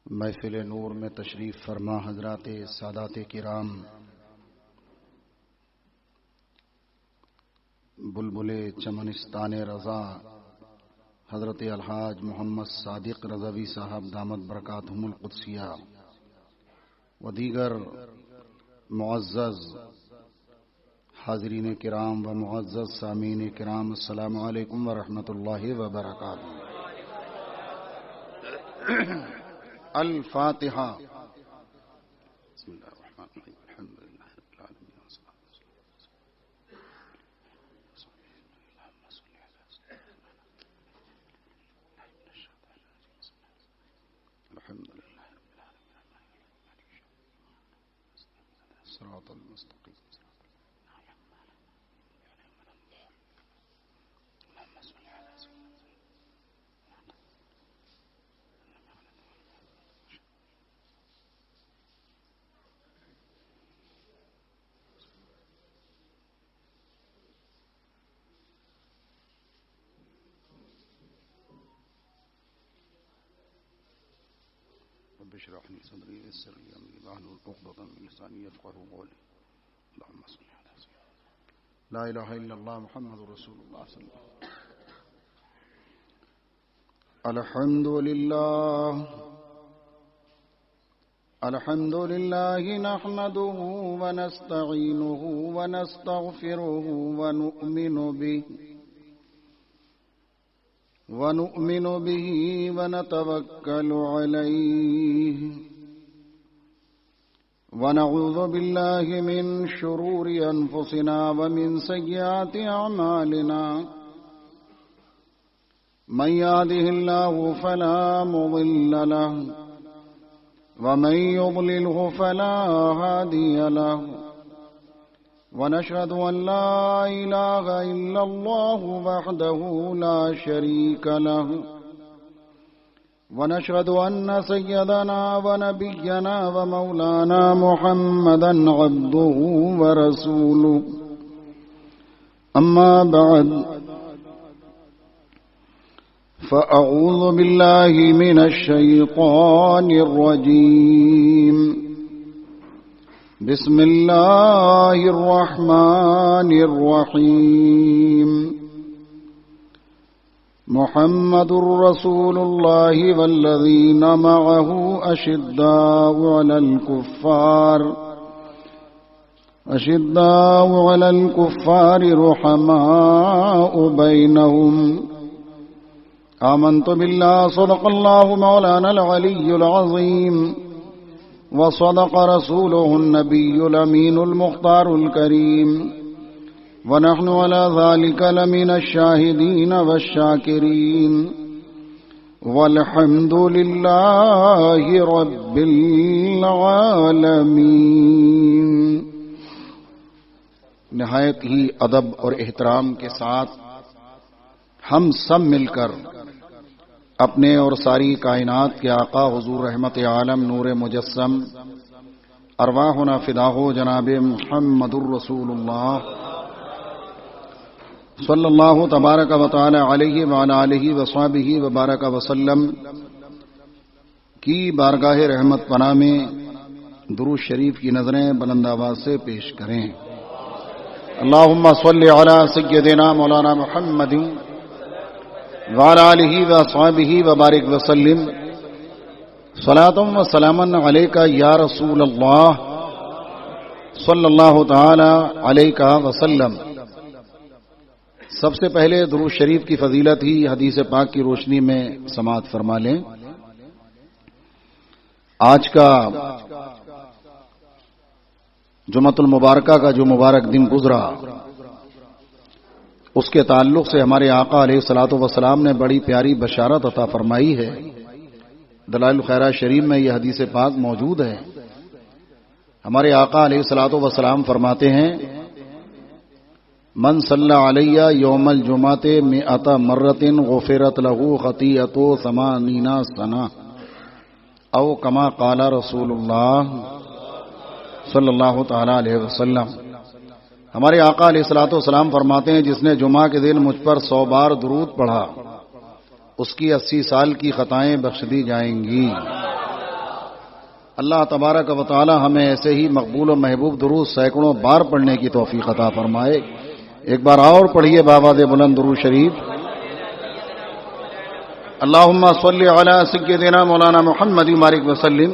محفل نور میں تشریف فرما حضرات سادات کرام، بلبل چمنستان رضا حضرت الحاج محمد صادق رضوی صاحب دامت برکاتہم القدسیہ و دیگر معزز حاضرین کرام و معزز سامعین کرام، السلام علیکم ورحمۃ اللہ وبرکاتہ۔ الفاتحہ۔ بسم اللہ الرحمن الرحیم، الحمد للہ رب العالمین والصلاۃ الحمد للہ رب العالمین صراط المستقیم۔ اشرح لي صدري ويسر لي امري واحلل عقدة من لساني يفقهوا قولي اللهم صل على سيدنا لا اله الا الله محمد رسول الله صلى الله عليه وسلم۔ الحمد لله نحمده ونستعينه ونستغفره ونؤمن به ونتوكل عليه ونعوذ بالله من شرور أنفسنا ومن سيئات أعمالنا، من يهده الله فلا مضل له ومن يضلله فلا هادي له، ونشهد أن لا إله إلا الله وحده لا شريك له، ونشهد أن سيدنا ونبينا ومولانا محمدا عبده ورسوله، أما بعد فأعوذ بالله من الشيطان الرجيم، بسم الله الرحمن الرحيم، محمد رسول الله والذين معه أشداء على الكفار رحماء بينهم، آمنت بالله صدق الله مولانا العلي العظيم، وصدق رسوله النبي الأمين المختار الكريم، ونحن على ذلك لمن الشاهدين والشاكرين، والحمد لله رب العالمين۔ نہایت ہی ادب اور احترام کے ساتھ ہم سب مل کر اپنے اور ساری کائنات کے آقا حضور رحمت عالم نور مجسم ارواحنا فداہ جناب محمد الرسول اللہ صلی اللہ تبارک و تعالی علیہ وعلی آلہ وصحبہ وبارک وسلم کی بارگاہ رحمت پناہ میں درود شریف کی نظریں بلند آواز سے پیش کریں۔ اللہم صلی علی سیدنا مولانا محمد وعلى آلہ وصحبہ وبارک وسلم، صلاۃ و سلاما علیک یا رسول اللہ صلی اللہ تعالی علیہ وسلم۔ سب سے پہلے درود شریف کی فضیلت ہی حدیث پاک کی روشنی میں سماعت فرما لیں۔ آج کا جمعۃ المبارکہ کا جو مبارک دن گزرا، اس کے تعلق سے ہمارے آقا علیہ الصلوۃ والسلام نے بڑی پیاری بشارت عطا فرمائی ہے۔ دلائل الخیرات شریف میں یہ حدیث پاک موجود ہے۔ ہمارے آقا علیہ الصلوۃ والسلام فرماتے ہیں، من صلی علیہ یوم الجمعۃ مئۃ مرۃ غفرت لہ خطیئۃ 80 سنہ، او کما قال رسول اللہ صلی اللہ تعالی علیہ وسلم۔ ہمارے آقا علیہ الصلوۃ والسلام فرماتے ہیں، جس نے جمعہ کے دن مجھ پر 100 بار درود پڑھا، اس کی 80 سال کی خطائیں بخش دی جائیں گی۔ اللہ تبارک و تعالی ہمیں ایسے ہی مقبول و محبوب درود سینکڑوں بار پڑھنے کی توفیق عطا فرمائے. ایک بار اور پڑھیے بآواز بلند درود شریف. اللہم صلی علی سیدنا مولانا محمد وبارک وسلم.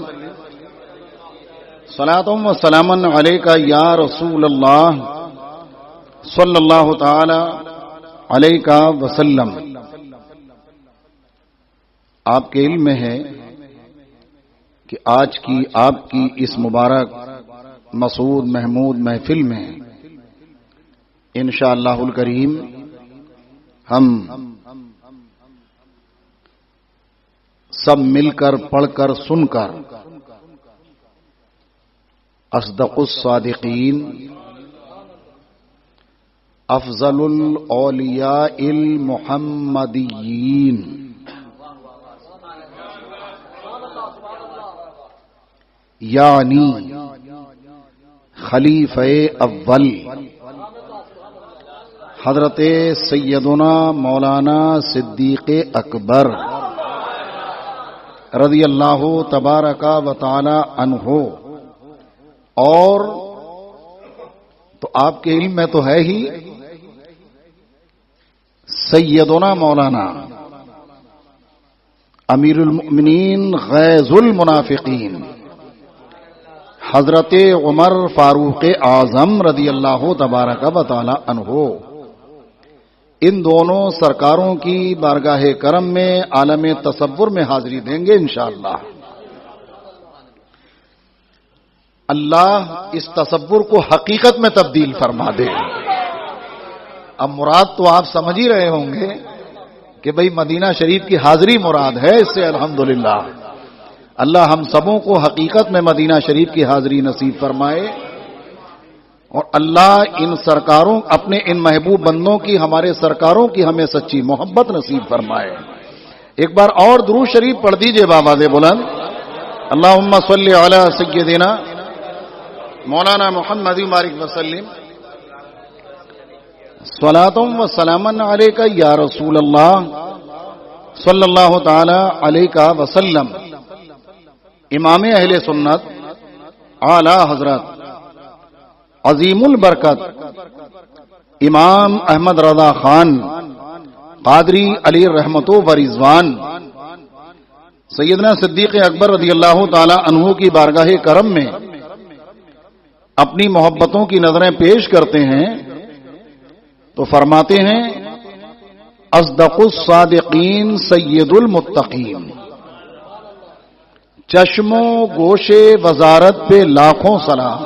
صلاۃ و سلام علیک یا رسول اللہ صلی اللہ تعالی علیک وسلم. آپ کے علم میں ہے کہ آج کی آپ کی اس مبارک مسعود محمود محفل میں انشاءاللہ الکریم ہم سب مل کر پڑھ کر سن کر اصدق الصادقین افضل الاولیاء المحمدیین یعنی خلیفہ اول حضرت سیدنا مولانا صدیق اکبر رضی اللہ تبارک و تعالی عنہ، اور تو آپ کے علم میں تو ہے ہی سیدنا مولانا امیر المؤمنین غیظ المنافقین حضرت عمر فاروق اعظم رضی اللہ تبارک و تعالی عنہ، ان دونوں سرکاروں کی بارگاہ کرم میں عالم تصور میں حاضری دیں گے انشاءاللہ. اللہ اس تصور کو حقیقت میں تبدیل فرما دے. اب مراد تو آپ سمجھ ہی رہے ہوں گے کہ بھئی مدینہ شریف کی حاضری مراد ہے. اس سے الحمدللہ اللہ ہم سبوں کو حقیقت میں مدینہ شریف کی حاضری نصیب فرمائے، اور اللہ ان سرکاروں اپنے ان محبوب بندوں کی ہمارے سرکاروں کی ہمیں سچی محبت نصیب فرمائے. ایک بار اور درود شریف پڑھ دیجئے بآواز بلند. اللہم صلی علی سیدنا مولانا محمد وبارک وسلم. صلاۃ و سلام علیک یا رسول اللہ صلی اللہ تعالی علیہ وسلم. امام اہل سنت اعلی حضرت عظیم البرکت امام احمد رضا خان قادری علی رحمت و رضوان سیدنا صدیق اکبر رضی اللہ تعالی عنہ کی بارگاہ کرم میں اپنی محبتوں کی نظریں پیش کرتے ہیں تو فرماتے ہیں اصدق الصادقین سید المتقین. چشم و گوش وزارت پہ لاکھوں سلام،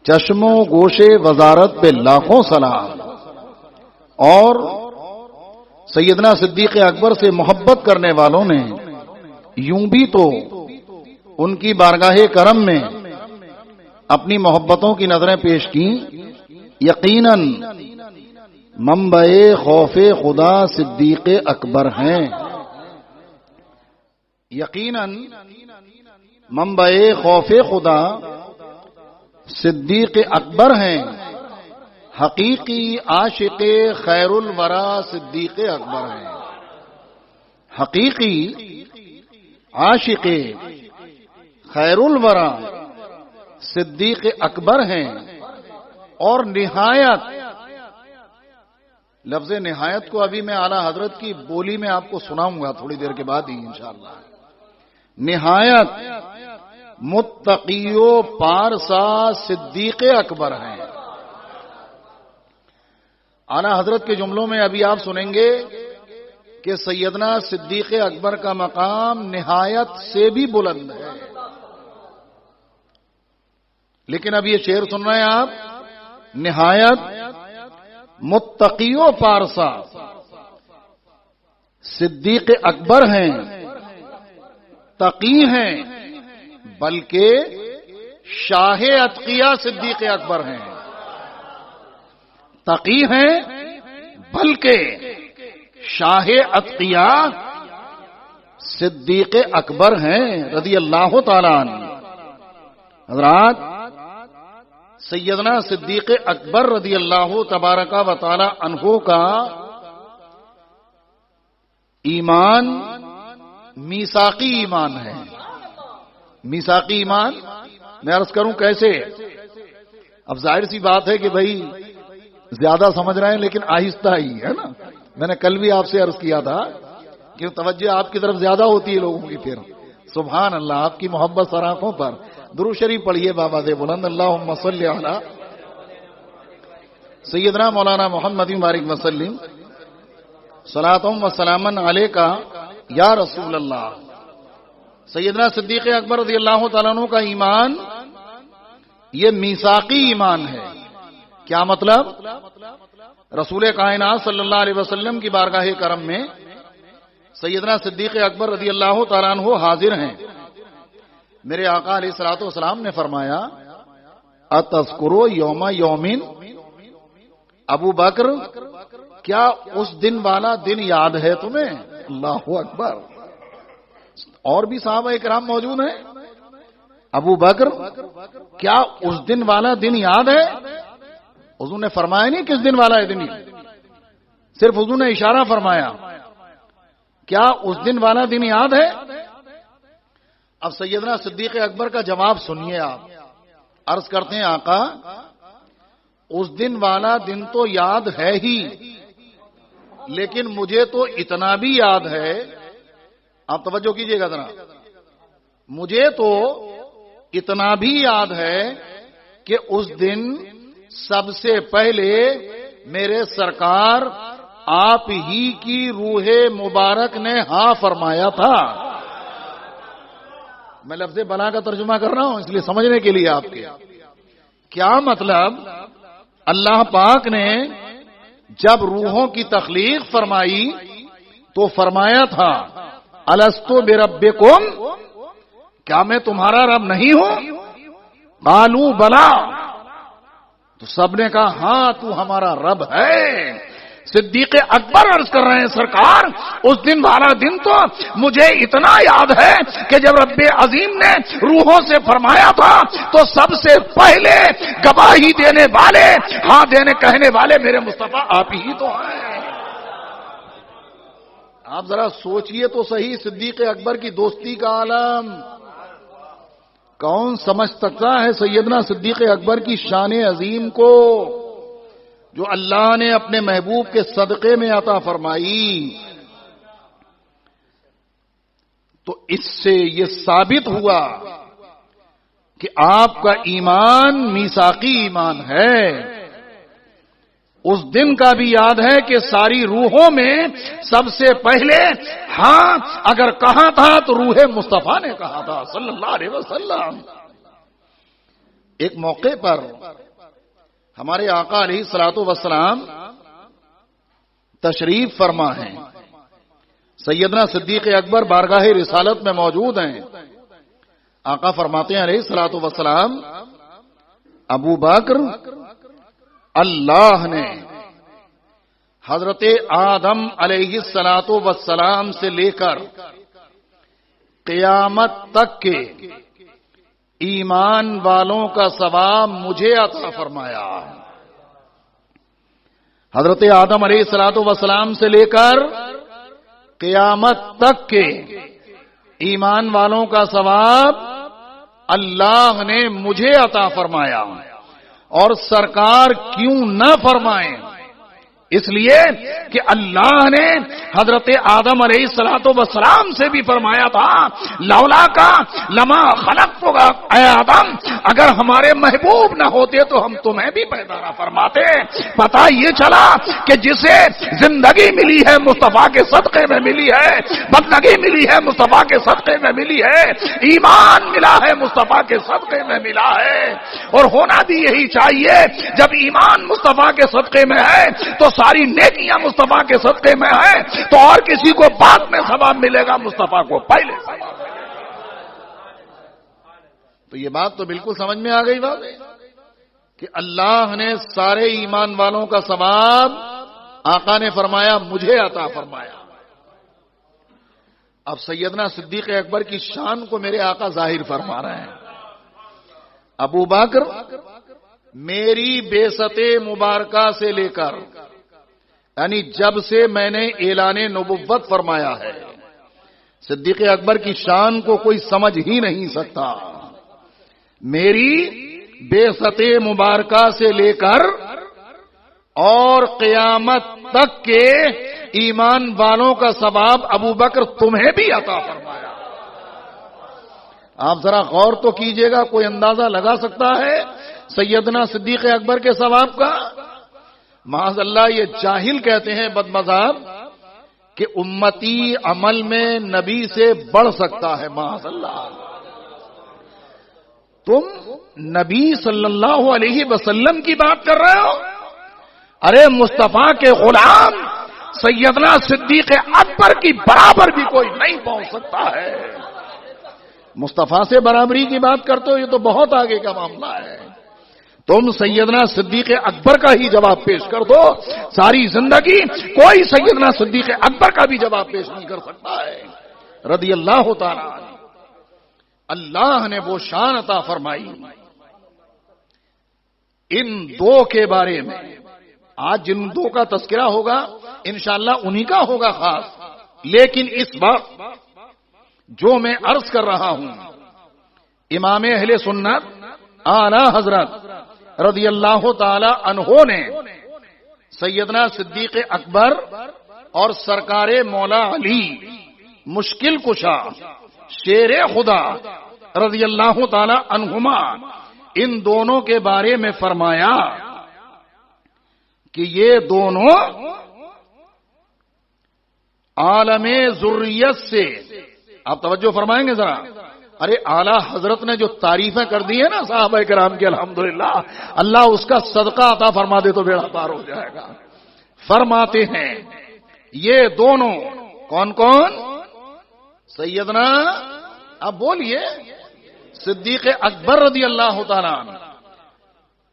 چشم و گوش وزارت پہ لاکھوں سلام. اور سیدنا صدیق اکبر سے محبت کرنے والوں نے یوں بھی تو ان کی بارگاہ کرم میں اپنی محبتوں کی نظریں پیش کی. یقیناً منبع خوف خدا صدیق اکبر ہیں. یقیناً منبع خوف خدا صدیق اکبر ہیں. حقیقی عاشق خیر الورا صدیق اکبر ہیں. حقیقی عاشق خیر الورا صدیق اکبر ہیں. اور نہایت، لفظ نہایت کو ابھی میں اعلیٰ حضرت کی بولی میں آپ کو سناؤں گا تھوڑی دیر کے بعد ہی انشاءاللہ. نہایت متقی و پارسا صدیق اکبر ہیں. اعلیٰ حضرت کے جملوں میں ابھی آپ سنیں گے کہ سیدنا صدیق اکبر کا مقام نہایت سے بھی بلند ہے. لیکن اب یہ شعر سن رہے ہیں آپ، نہایت متقی و پارسا صدیق اکبر ہیں، تقی ہیں، بلکہ شاہ اتقیاء صدیق اکبر ہیں. تقی ہیں بلکہ شاہ اتقیاء صدیق اکبر ہیں رضی اللہ تعالیٰ عنہ. حضرات، سیدنا صدیق اکبر رضی اللہ تبارک و تعالی عنہ کا ایمان میثاقی ایمان ہے. میثاقی ایمان میں عرض کروں کیسے؟ اب ظاہر سی بات ہے کہ بھائی زیادہ سمجھ رہے ہیں لیکن آہستہ ہی ہے نا. میں نے کل بھی آپ سے عرض کیا تھا کہ توجہ آپ کی طرف زیادہ ہوتی ہے لوگوں کی. پھر سبحان اللہ، آپ کی محبت سر آنکھوں پر. درود شریف پڑھیے بابا سے بلند، اللہم صلی علی سیدنا مولانا محمد مبارک وسلم صلاۃ و سلاما علیکا یا رسول اللہ. سیدنا صدیق اکبر رضی اللہ تعالیٰ عنہ کا ایمان یہ میثاقی ایمان ہے. کیا مطلب؟ رسول کائنات صلی اللہ علیہ وسلم کی بارگاہ کرم میں سیدنا صدیق اکبر رضی اللہ تعالیٰ عنہ حاضر ہیں. میرے آقا علیہ الصلوۃ والسلام نے فرمایا اتذکروا یوم یومن، ابو بکر کیا اس دن والا دن یاد ہے تمہیں؟ اللہ اکبر. اور بھی صحابہ کرام موجود ہیں. ابو بکر کیا اس دن والا دن یاد ہے؟ حضور نے فرمایا نہیں کس دن والا ہے دن، صرف حضور نے اشارہ فرمایا کیا اس دن والا دن یاد ہے؟ اب سیدنا صدیق اکبر کا جواب سنیے آپ. عرض کرتے ہیں آقا اس دن والا دن تو یاد ہے ہی، لیکن مجھے تو اتنا بھی یاد ہے، آپ توجہ کیجئے گا ذرا، مجھے تو اتنا بھی یاد ہے کہ اس دن سب سے پہلے میرے سرکار آپ ہی کی روح مبارک نے ہاں فرمایا تھا. میں لفظ بلا کا ترجمہ کر رہا ہوں اس لیے سمجھنے کے لیے آپ کے. کیا مطلب؟ اللہ پاک نے جب روحوں کی تخلیق فرمائی تو فرمایا تھا الستو بربکم، کیا میں تمہارا رب نہیں ہوں؟ قالوا بلا، تو سب نے کہا ہاں تو ہمارا رب ہے. صدیق اکبر عرض کر رہے ہیں سرکار اس دن والا دن تو مجھے اتنا یاد ہے کہ جب رب عظیم نے روحوں سے فرمایا تھا تو سب سے پہلے گواہی دینے والے، ہاں دینے کہنے والے میرے مصطفیٰ آپ ہی تو ہیں. آپ ذرا سوچئے تو صحیح، صدیق اکبر کی دوستی کا عالم کون سمجھ سکتا ہے سیدنا صدیق اکبر کی شان عظیم کو جو اللہ نے اپنے محبوب کے صدقے میں عطا فرمائی. تو اس سے یہ ثابت ہوا کہ آپ کا ایمان میثاقی ایمان ہے. اس دن کا بھی یاد ہے کہ ساری روحوں میں سب سے پہلے ہاں اگر کہا تھا تو روح مصطفیٰ نے کہا تھا صلی اللہ علیہ وسلم. ایک موقع پر ہمارے آقا علیہ الصلوۃ والسلام تشریف فرما ہیں. سیدنا صدیق اکبر بارگاہ رسالت میں موجود ہیں. آقا فرماتے ہیں علیہ الصلوۃ والسلام ابو بکر اللہ نے حضرت آدم علیہ الصلوۃ والسلام سے لے کر قیامت تک کے ایمان والوں کا ثواب مجھے عطا فرمایا. حضرت آدم علیہ الصلوۃ والسلام سے لے کر قیامت تک کے ایمان والوں کا ثواب اللہ نے مجھے عطا فرمایا. اور سرکار کیوں نہ فرمائیں؟ اس لیے کہ اللہ نے حضرت آدم علیہ الصلوۃ والسلام سے بھی فرمایا تھا لولا کا لما خلقتک اے آدم، اگر ہمارے محبوب نہ ہوتے تو ہم تمہیں بھی پیدا نہ فرماتے. پتہ یہ چلا کہ جسے زندگی ملی ہے مصطفیٰ کے صدقے میں ملی ہے، بندگی ملی ہے مصطفیٰ کے صدقے میں ملی ہے، ایمان ملا ہے مصطفیٰ کے صدقے میں ملا ہے. اور ہونا بھی یہی چاہیے، جب ایمان مصطفیٰ کے صدقے میں ہے تو ساری نیکیاں مصطفیٰ کے صدقے میں ہیں، تو اور کسی کو بعد میں ثواب ملے گا، مصطفیٰ کو پہلے ثواب ملے گا. تو یہ بات تو بالکل سمجھ میں آ گئی بات کہ اللہ نے سارے ایمان والوں کا ثواب آقا نے فرمایا مجھے عطا فرمایا. اب سیدنا صدیق اکبر کی شان کو میرے آقا ظاہر فرما رہے ہیں. ابو بکر میری بعثت مبارکہ سے لے کر، یعنی جب سے میں نے اعلان نبوت فرمایا ہے، صدیق اکبر کی شان کو کوئی سمجھ ہی نہیں سکتا. میری بعثت مبارکہ سے لے کر اور قیامت تک کے ایمان والوں کا ثواب ابو بکر تمہیں بھی عطا فرمایا. آپ ذرا غور تو کیجئے گا، کوئی اندازہ لگا سکتا ہے سیدنا صدیق اکبر کے ثواب کا؟ معاذ اللہ یہ جاہل کہتے ہیں بد مذہب کہ امتی عمل میں نبی سے بڑھ سکتا ہے. معاذ اللہ، تم نبی صلی اللہ علیہ وسلم کی بات کر رہے ہو؟ ارے مصطفیٰ کے غلام سیدنا صدیق اکبر کی برابر بھی کوئی نہیں پہنچ سکتا ہے. مصطفیٰ سے برابری کی بات کرتے ہو، یہ تو بہت آگے کا معاملہ ہے. تم سیدنا صدیق اکبر کا ہی جواب پیش کر دو، ساری زندگی کوئی سیدنا صدیق اکبر کا بھی جواب پیش نہیں کر سکتا ہے رضی اللہ تعالی عنہ. اللہ نے وہ شان عطا فرمائی ان دو کے بارے میں. آج جن دو کا تذکرہ ہوگا انشاءاللہ انہی کا ہوگا خاص. لیکن اس وقت جو میں عرض کر رہا ہوں، امام اہل سنت اعلی حضرت رضی اللہ تعالی عنہ نے سیدنا صدیق اکبر اور سرکار مولا علی مشکل کشا شیر خدا رضی اللہ تعالی عنہما، ان دونوں کے بارے میں فرمایا کہ یہ دونوں عالم ذریت سے، آپ توجہ فرمائیں گے ذرا. ارے اعلی حضرت نے جو تعریفیں کر دی ہیں نا صحابہ کرام کی، الحمدللہ اللہ اس کا صدقہ عطا فرما دے تو بیڑا پار ہو جائے گا. فرماتے ہیں یہ دونوں کون کون؟ سیدنا، اب بولیے، صدیق اکبر رضی اللہ تعالیٰ عنہ،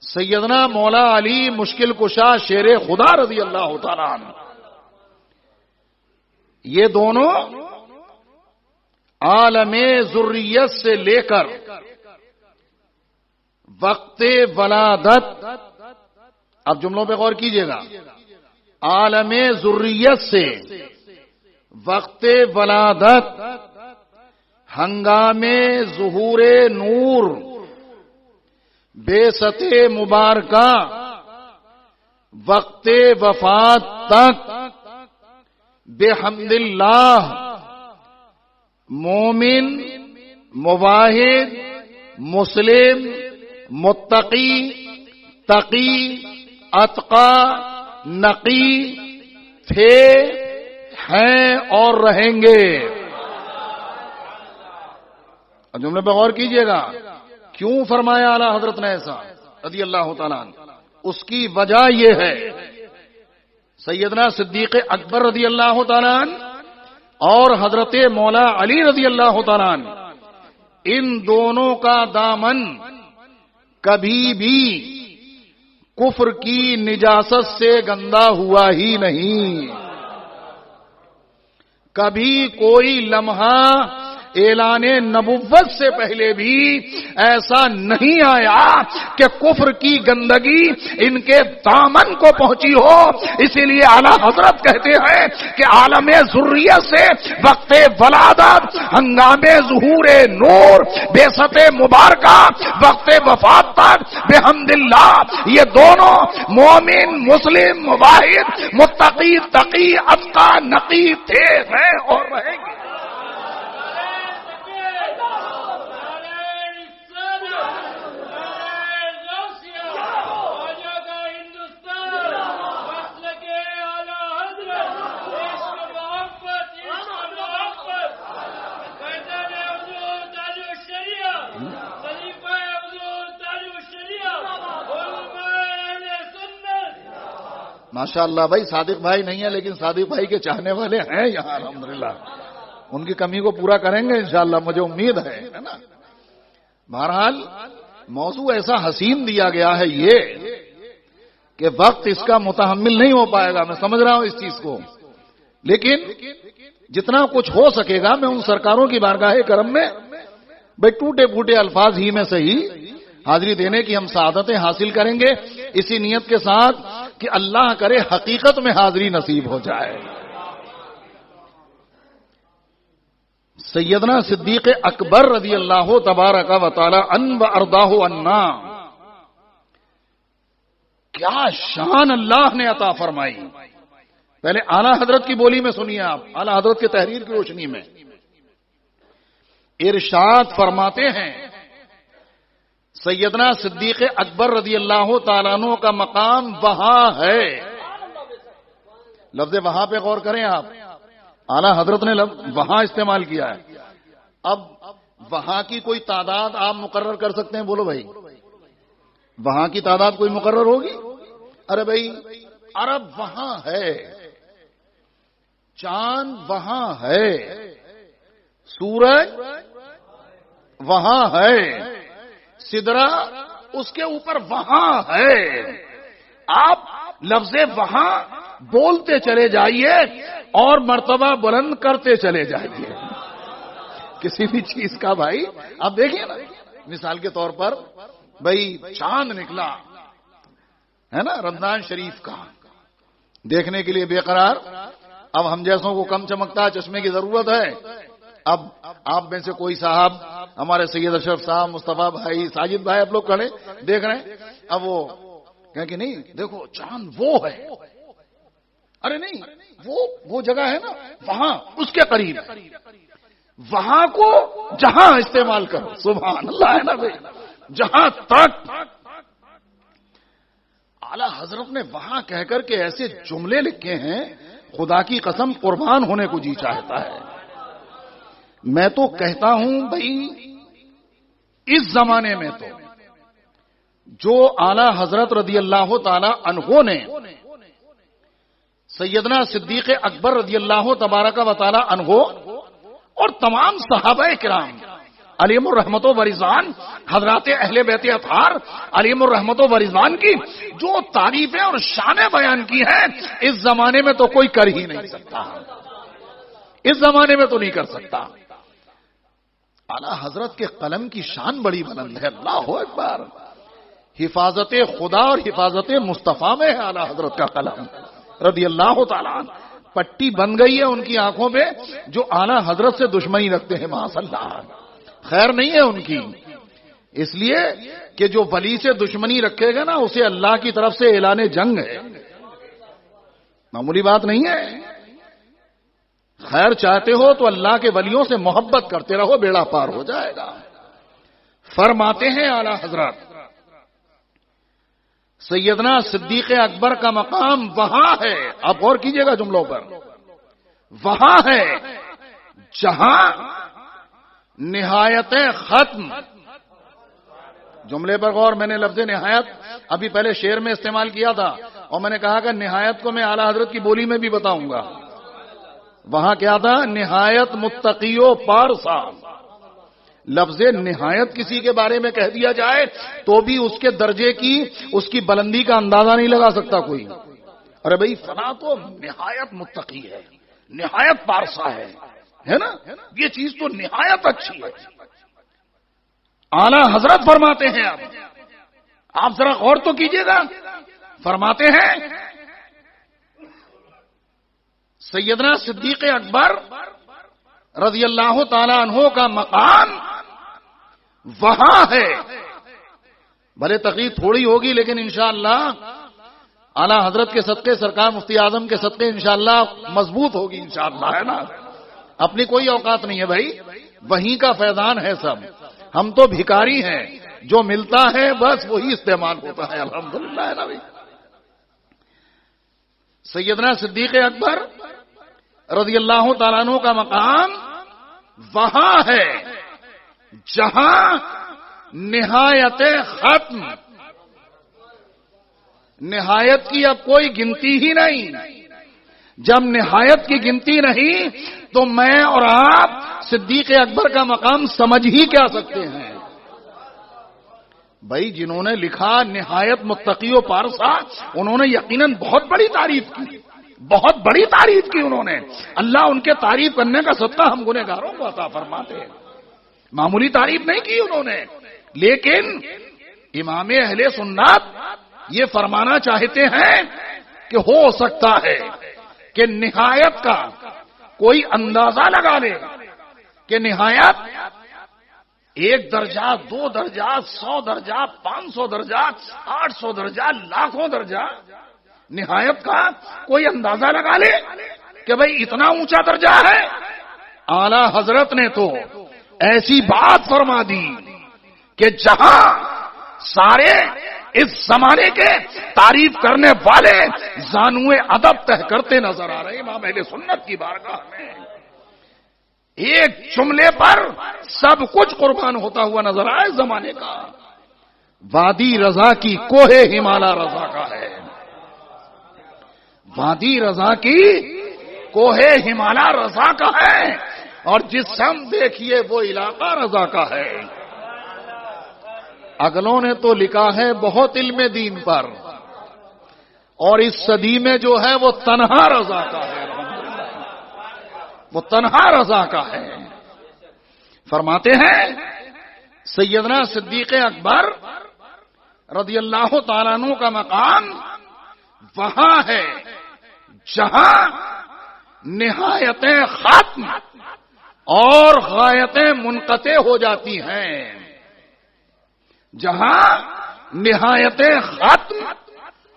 سیدنا مولا علی مشکل کشا شیر خدا رضی اللہ تعالیٰ عنہ. یہ دونوں عالم ذریت سے لے کر وقت ولادت، اب جملوں پہ غور کیجئے گا، عالم ذریت سے وقت ولادت، ہنگام ظہور نور، بعثت مبارکہ، وقت وفات تک بحمد اللہ مومن، مواحد، مسلم، متقی، تقی، اتقا، نقی تھے، ہیں اور رہیں گے. جملے پہ غور کیجئے گا، کیوں فرمایا اعلی حضرت نے ایسا رضی اللہ تعالیٰ عنہ؟ اس کی وجہ یہ ہے سیدنا صدیق اکبر رضی اللہ تعالیٰ عنہ اور حضرت مولا علی رضی اللہ تعالیٰ عنہ، ان دونوں کا دامن کبھی بھی کفر کی نجاست سے گندا ہوا ہی نہیں. کبھی کوئی لمحہ اعلان نبوت سے پہلے بھی ایسا نہیں آیا کہ کفر کی گندگی ان کے دامن کو پہنچی ہو. اسی لیے اعلی حضرت کہتے ہیں کہ عالم ذریت سے وقت ولادت، ہنگام ظہور نور، بعثت مبارکہ، وقت وفات تک بحمد اللہ یہ دونوں مومن، مسلم، مواحد، متقی، تقی، اتقا، نقی تھے، ہیں اور رہیں گے. ماشاء اللہ بھائی، صادق بھائی نہیں ہے لیکن صادق بھائی کے چاہنے والے ہیں یہاں الحمدللہ. ان کی کمی کو پورا کریں گے انشاءاللہ، مجھے امید ہے نا. بہرحال موضوع ایسا حسین دیا گیا ہے یہ کہ وقت اس کا متحمل نہیں ہو پائے گا. میں سمجھ رہا ہوں اس چیز کو، لیکن جتنا کچھ ہو سکے گا میں ان سرکاروں کی بارگاہ کرم میں بھائی ٹوٹے پھوٹے الفاظ ہی میں صحیح حاضری دینے کی ہم سعادتیں حاصل کریں گے، اسی نیت کے ساتھ کہ اللہ کرے حقیقت میں حاضری نصیب ہو جائے. سیدنا صدیق اکبر رضی اللہ تبارک و تعالی عنہ و ارضاہ عنا، کیا شان اللہ نے عطا فرمائی. پہلے اعلی حضرت کی بولی میں سنیے آپ، اعلی حضرت کے تحریر کی روشنی میں ارشاد فرماتے ہیں سیدنا صدیق اکبر رضی اللہ تعالیٰ عنہ کا مقام وہاں ہے. لفظ وہاں پہ غور کریں آپ، اعلی حضرت نے وہاں استعمال کیا ہے. اب وہاں کی کوئی تعداد آپ مقرر کر سکتے ہیں؟ بولو بھائی، وہاں کی تعداد کوئی مقرر ہوگی؟ ارے بھائی، عرب وہاں ہے، چاند وہاں ہے، سورج وہاں ہے، سدرا اس کے اوپر وہاں ہے. آپ لفظ وہاں بولتے چلے جائیے اور مرتبہ بلند کرتے چلے جائیے کسی بھی چیز کا. بھائی آپ دیکھیے نا، مثال کے طور پر بھائی چاند نکلا ہے نا رمضان شریف کا، دیکھنے کے لیے بے قرار. اب ہم جیسوں کو کم چمکتا چشمے کی ضرورت ہے. اب آپ میں سے کوئی صاحب، ہمارے سید اشرف صاحب، مصطفیٰ بھائی، ساجد بھائی، آپ لوگ کھڑے دیکھ رہے ہیں. اب وہ کہیں کہ نہیں دیکھو چاند وہ ہے. ارے نہیں، وہ جگہ ہے نا وہاں، اس کے قریب. وہاں کو جہاں استعمال کرو، سبحان اللہ ہے نا بھائی، جہاں تک. اعلی حضرت نے وہاں کہہ کر کے ایسے جملے لکھے ہیں، خدا کی قسم قربان ہونے کو جی چاہتا ہے. میں تو کہتا ہوں بھائی، اس زمانے میں تو جو اعلی حضرت رضی اللہ تعالی عنہ نے سیدنا صدیق اکبر رضی اللہ تبارک و تعالی عنہ اور تمام صحابہ کرام علیہم الرحمت و رضوان، حضرات اہل بیت اطہار علیہم الرحمت و رضوان کی جو تعریفیں اور شانیں بیان کی ہیں، اس زمانے میں تو کوئی کر ہی نہیں سکتا، اس زمانے میں تو نہیں کر سکتا. اعلی حضرت کے قلم کی شان بڑی بلند ہے. اللہ اکبر. حفاظت خدا اور حفاظت مصطفیٰ میں ہے اعلی حضرت کا قلم رضی اللہ تعالیٰ عنہ. پٹی بن گئی ہے ان کی آنکھوں پہ جو اعلی حضرت سے دشمنی رکھتے ہیں، معاذ اللہ، خیر نہیں ہے ان کی. اس لیے کہ جو ولی سے دشمنی رکھے گا نا، اسے اللہ کی طرف سے اعلان جنگ ہے، معمولی بات نہیں ہے. خیر چاہتے ہو تو اللہ کے ولیوں سے محبت کرتے رہو، بیڑا پار ہو جائے گا. فرماتے ہیں اعلی حضرت سیدنا صدیق اکبر کا مقام وہاں ہے. آپ غور کیجئے گا جملوں پر، وہاں ہے جہاں نہایت ختم. جملے پر غور. میں نے لفظ نہایت ابھی پہلے شعر میں استعمال کیا تھا، اور میں نے کہا کہ نہایت کو میں اعلی حضرت کی بولی میں بھی بتاؤں گا. وہاں کیا تھا؟ نہایت متقیو پارسا. لفظ نہایت کسی کے بارے میں کہہ دیا جائے تو بھی اس کے درجے کی، اس کی بلندی کا اندازہ نہیں لگا سکتا کوئی. ارے بھائی فلاں تو نہایت متقی ہے، نہایت پارسا ہے نا، یہ چیز تو نہایت اچھی ہے. اعلی حضرت فرماتے ہیں، آپ ذرا غور تو کیجئے گا. فرماتے ہیں سیدنا صدیق اکبر رضی اللہ تعالی عنہ کا مقام وہاں ہے. بھلے تقریر تھوڑی ہوگی لیکن انشاءاللہ اعلی حضرت کے صدقے، سرکار مفتی اعظم کے صدقے انشاءاللہ مضبوط ہوگی انشاءاللہ، ہے نا. اپنی کوئی اوقات نہیں ہے بھائی، وہیں کا فیضان ہے سب. ہم تو بھکاری ہیں، جو ملتا ہے بس وہی استعمال ہوتا ہے، الحمدللہ ہے نا بھائی. سیدنا صدیق اکبر رضی اللہ تعالیٰ عنہ کا مقام وہاں ہے جہاں نہایت ختم. نہایت کی اب کوئی گنتی ہی نہیں. جب نہایت کی گنتی نہیں تو میں اور آپ صدیق اکبر کا مقام سمجھ ہی کیا سکتے ہیں. بھائی جنہوں نے لکھا نہایت متقی و پارسا، انہوں نے یقیناً بہت بڑی تعریف کی، بہت بڑی تعریف کی انہوں نے. اللہ ان کے تعریف کرنے کا صدقہ ہم گنہگاروں کو عطا فرماتے ہیں. معمولی تعریف نہیں کی انہوں نے. لیکن امام اہل سنت یہ فرمانا چاہتے ہیں کہ ہو سکتا ہے کہ نہایت کا کوئی اندازہ لگا لے، کہ نہایت 1 درجہ 2 درجہ 100 درجہ 500 درجہ 800 درجہ لاکھوں درجہ، نہایت کا کوئی اندازہ لگا لے کہ بھئی اتنا اونچا درجہ ہے. اعلی حضرت نے تو ایسی بات فرما دی کہ جہاں سارے اس زمانے کے تعریف کرنے والے زانوئے ادب تہ کرتے نظر آ رہے ہیں امام اہل سنت کی بارگاہ میں، ایک جملے پر سب کچھ قربان ہوتا ہوا نظر آئے زمانے کا. وادی رضا کی کوہ ہمالا رضا کا ہے، وادی رضا کی کوہ ہمالا رضا کا ہے، اور جس سم دیکھیے وہ علاقہ رضا کا ہے. اگلوں نے تو لکھا ہے بہت علم دین پر، اور اس صدی میں جو ہے وہ تنہا رضا کا ہے، وہ تنہا رضا کا ہے. فرماتے ہیں سیدنا صدیق اکبر رضی اللہ تعالیٰ عنہ کا مقام وہاں ہے جہاں نہایتیں ختم اور غایتیں منقطع ہو جاتی ہیں، جہاں نہایتیں ختم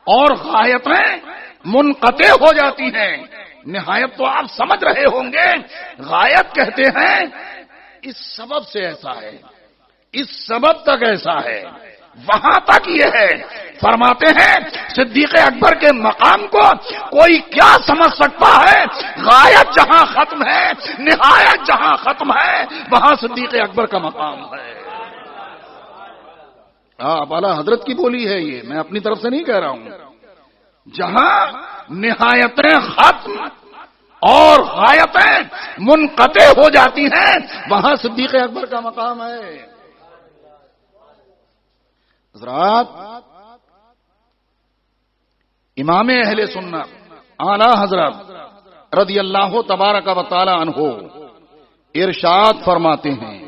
اور غایتیں منقطع ہو جاتی ہیں. نہایت تو آپ سمجھ رہے ہوں گے، غایت کہتے ہیں اس سبب سے ایسا ہے، اس سبب تک ایسا ہے، وہاں تک یہ ہے. فرماتے ہیں صدیق اکبر کے مقام کو کوئی کیا سمجھ سکتا ہے؟ غایت جہاں ختم ہے، نہایت جہاں ختم ہے، وہاں صدیق اکبر کا مقام ہے. آپ اعلیٰ حضرت کی بولی ہے یہ، میں اپنی طرف سے نہیں کہہ رہا ہوں. جہاں نہایتیں ختم اور غایتیں منقطع ہو جاتی ہیں وہاں صدیق اکبر کا مقام ہے. حضرات، امام اہل سنت اعلی حضرت رضی اللہ تبارک و تعالی عنہ ارشاد فرماتے ہیں،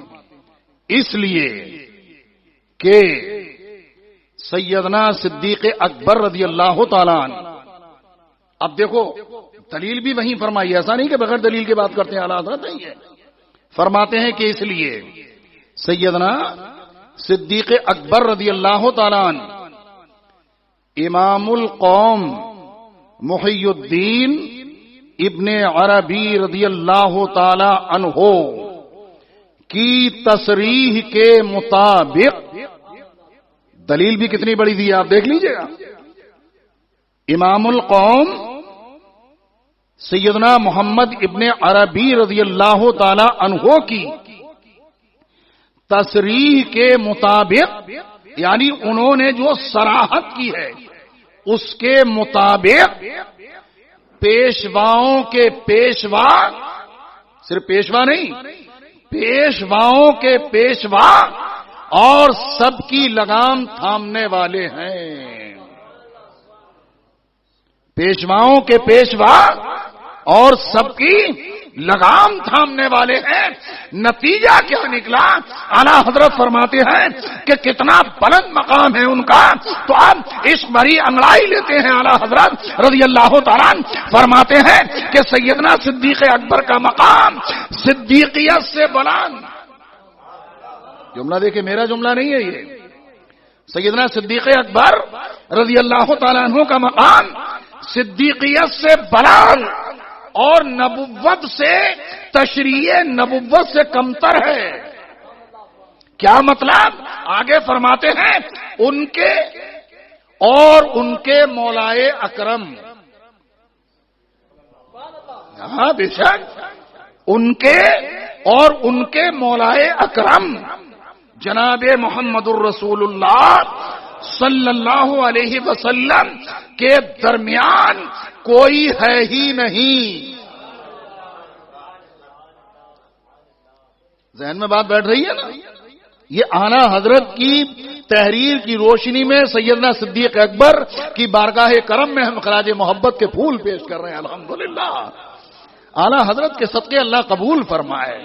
اس لیے کہ سیدنا صدیق اکبر رضی اللہ تعالی عنہ، اب دیکھو دلیل بھی وہیں فرمائی، ایسا نہیں کہ بغیر دلیل کی بات کرتے ہیں اعلی حضرت نہیں ہے. فرماتے ہیں کہ اس لیے سیدنا صدیق اکبر رضی اللہ تعالی عنہ امام القوم محی الدین ابن عربی رضی اللہ تعالی عنہ کی تصریح کے مطابق، دلیل بھی کتنی بڑی دی آپ دیکھ لیجئے گا. امام القوم سیدنا محمد ابن عربی رضی اللہ تعالی عنہ کی تصریح کے مطابق، یعنی انہوں نے جو صراحت کی ہے اس کے مطابق پیشواؤں کے پیشوا، صرف پیشوا نہیں، پیشواؤں کے پیشوا اور سب کی لگام تھامنے والے ہیں. پیشواؤں کے پیشوا اور سب کی لگام تھامنے والے ہیں. نتیجہ کیا نکلا؟ اعلیٰ حضرت فرماتے ہیں کہ کتنا بلند مقام ہے ان کا. تو آپ اس بڑی انگڑائی لیتے ہیں اعلیٰ حضرت رضی اللہ تعالیٰ فرماتے ہیں کہ سیدنا صدیق اکبر کا مقام صدیقیت سے بلند. جملہ دیکھیں، میرا جملہ نہیں ہے یہ، سیدنا صدیق اکبر رضی اللہ تعالیٰ عنہ کا مقام صدیقیت سے بلند اور نبوت سے، تشریع نبوت سے کمتر ہے. کیا مطلب؟ آگے فرماتے ہیں ان کے اور ان کے مولائے اکرم، ہاں بے شک ان کے اور ان کے مولائے اکرم جناب محمد الرسول اللہ صلی اللہ علیہ وسلم کے درمیان کوئی ہے ہی نہیں. ذہن میں بات بیٹھ رہی ہے نا؟ یہ اعلیٰ حضرت کی تحریر کی روشنی میں سیدنا صدیق اکبر کی بارگاہ کرم میں ہم خراج محبت کے پھول پیش کر رہے ہیں. الحمدللہ اعلیٰ حضرت کے صدقے اللہ قبول فرمائے.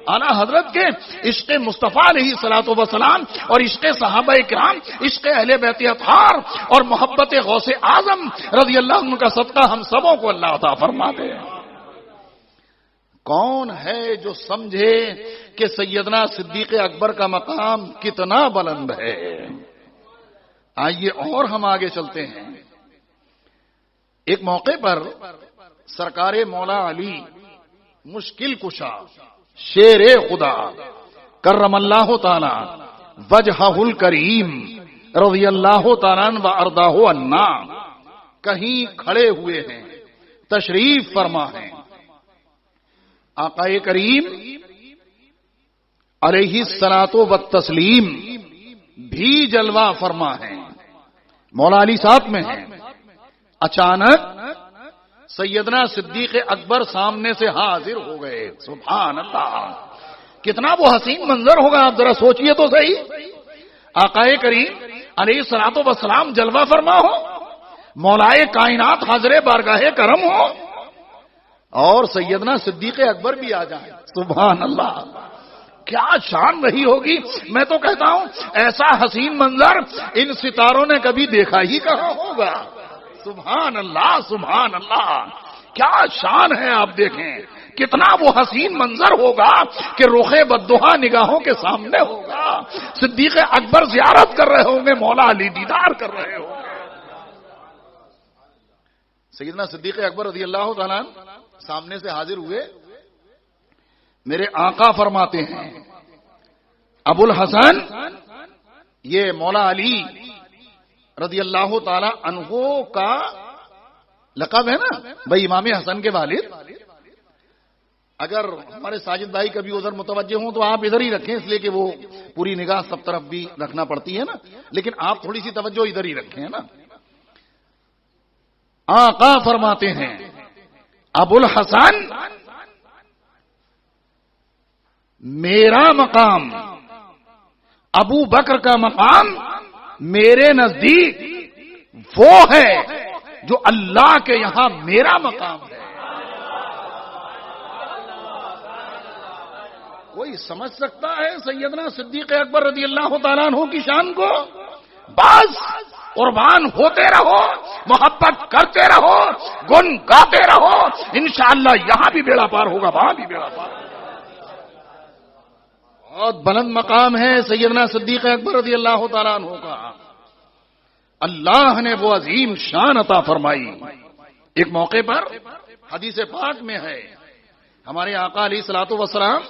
اعلیٰ حضرت کے عشق مصطفیٰ علیہ الصلوۃ والسلام اور عشق صحابہ کرام، عشق اہل بیت اطہار اور محبت غوث اعظم رضی اللہ عنہ کا صدقہ ہم سبوں کو اللہ عطا فرما دے. کون ہے جو سمجھے کہ سیدنا صدیق اکبر کا مقام کتنا بلند ہے؟ آئیے اور ہم آگے چلتے ہیں. ایک موقع پر سرکار مولا علی مشکل کشا شیر خدا کرم اللہ تعالی وجہہ الکریم رضی اللہ تعالیٰ و ارداہ عنا کہیں کھڑے ہوئے ہیں، تشریف فرما ہیں. آقا کریم علیہ الصلاۃ والتسلیم بھی جلوہ فرما ہیں، مولا علی ساتھ میں ہیں. اچانک سیدنا صدیق اکبر سامنے سے حاضر ہو گئے. سبحان اللہ، کتنا وہ حسین منظر ہوگا، آپ ذرا سوچئے تو صحیح. آقا کریم علیہ الصلوۃ والسلام جلوہ فرما ہو، مولائے کائنات حاضر بارگاہ کرم ہو، اور سیدنا صدیق اکبر بھی آ جائیں. سبحان اللہ، کیا شان رہی ہوگی. میں تو کہتا ہوں ایسا حسین منظر ان ستاروں نے کبھی دیکھا ہی کہاں ہوگا. سبحان اللہ سبحان اللہ، کیا شان ہے. آپ دیکھیں کتنا وہ حسین منظر ہوگا کہ رخ بددہا نگاہوں کے سامنے ہوگا. صدیق اکبر زیارت کر رہے ہوں گے، مولا علی دیدار کر رہے ہوں گے. سیدنا صدیق اکبر رضی اللہ تعالیٰ سامنے سے حاضر ہوئے. میرے آقا فرماتے ہیں ابو الحسن، یہ مولا علی رضی اللہ تعالی عنہ کا لقب ہے نا بھائی، امام حسن کے والد. اگر ہمارے ساجد بھائی کبھی ادھر متوجہ ہوں تو آپ ادھر ہی رکھیں، اس لیے کہ وہ پوری نگاہ سب طرف بھی رکھنا پڑتی ہے نا، لیکن آپ تھوڑی سی توجہ ادھر ہی رکھیں نا. آقا فرماتے ہیں ابو الحسن، میرا مقام ابو بکر کا مقام میرے نزدیک وہ ہے جو اللہ کے یہاں میرا مقام ہے. کوئی سمجھ سکتا ہے سیدنا صدیق اکبر رضی اللہ تعالیٰ عنہ کی شان کو؟ بس قربان ہوتے رہو، محبت کرتے رہو، گن گاتے رہو، انشاءاللہ یہاں بھی بیڑا پار ہوگا، وہاں بھی بیڑا پار ہوگا. بہت بلند مقام ہے سیدنا صدیق اکبر رضی اللہ تعالیٰ عنہ کا. اللہ نے وہ عظیم شان عطا فرمائی. ایک موقع پر حدیث پاک میں ہے، ہمارے آقا علیہ الصلوۃ والسلام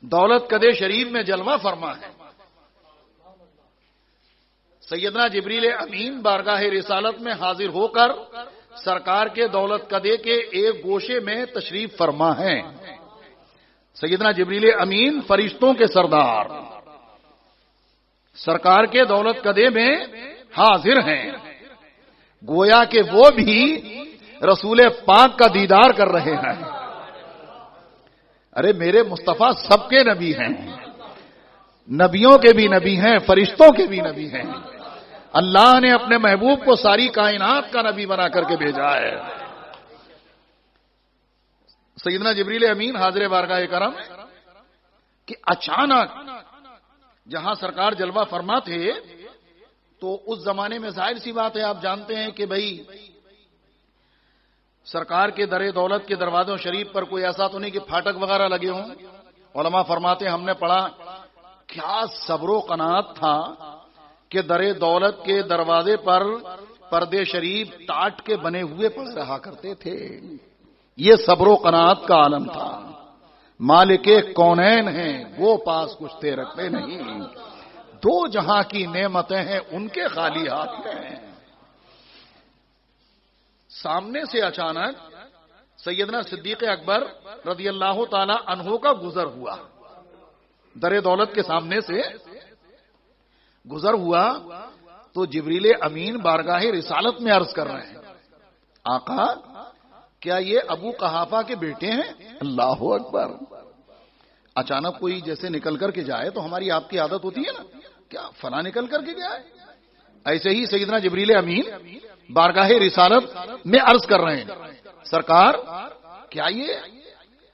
دولت قدے شریف میں جلوہ فرما ہے. سیدنا جبریل امین بارگاہ رسالت میں حاضر ہو کر سرکار کے دولت قدے کے ایک گوشے میں تشریف فرما ہے. سیدنا جبریل امین فرشتوں کے سردار سرکار کے دولت قدے میں حاضر ہیں. گویا کہ وہ بھی رسول پاک کا دیدار کر رہے ہیں. ارے میرے مصطفیٰ سب کے نبی ہیں، نبیوں کے بھی نبی ہیں، فرشتوں کے بھی نبی ہیں. اللہ نے اپنے محبوب کو ساری کائنات کا نبی بنا کر کے بھیجا ہے. سیدنا جبریل امین حاضر بارگاہ کرم کہ اچانک جہاں سرکار جلوہ فرما تھے تو اس زمانے میں ظاہر سی بات ہے، آپ جانتے ہیں کہ بھائی سرکار کے در دولت کے دروازوں شریف پر کوئی ایسا تو نہیں کہ پھاٹک وغیرہ لگے ہوں. علماء فرماتے ہیں ہم نے پڑھا کیا صبر و قناعت تھا کہ در دولت کے دروازے پر پردے شریف ٹاٹ کے بنے ہوئے پڑ رہا کرتے تھے. یہ صبر و قناعت کا عالم تھا. مالک کونین ہیں وہ پاس کچھ دے رکھتے نہیں، دو جہاں کی نعمتیں ہیں ان کے خالی ہاتھ میں ہیں. سامنے سے اچانک سیدنا صدیق اکبر رضی اللہ تعالی عنہ کا گزر ہوا. در دولت کے سامنے سے گزر ہوا تو جبریل امین بارگاہ رسالت میں عرض کر رہے ہیں آقا کیا یہ ابو قحافہ کے بیٹے ہیں؟ اللہ اکبر. اچانک کوئی جیسے نکل کر کے جائے تو ہماری آپ کی عادت ہوتی ہے نا، کیا فلاں نکل کر کے گیا ہے؟ ایسے ہی سیدنا جبریل امین بارگاہ رسالت میں عرض کر رہے ہیں سرکار کیا یہ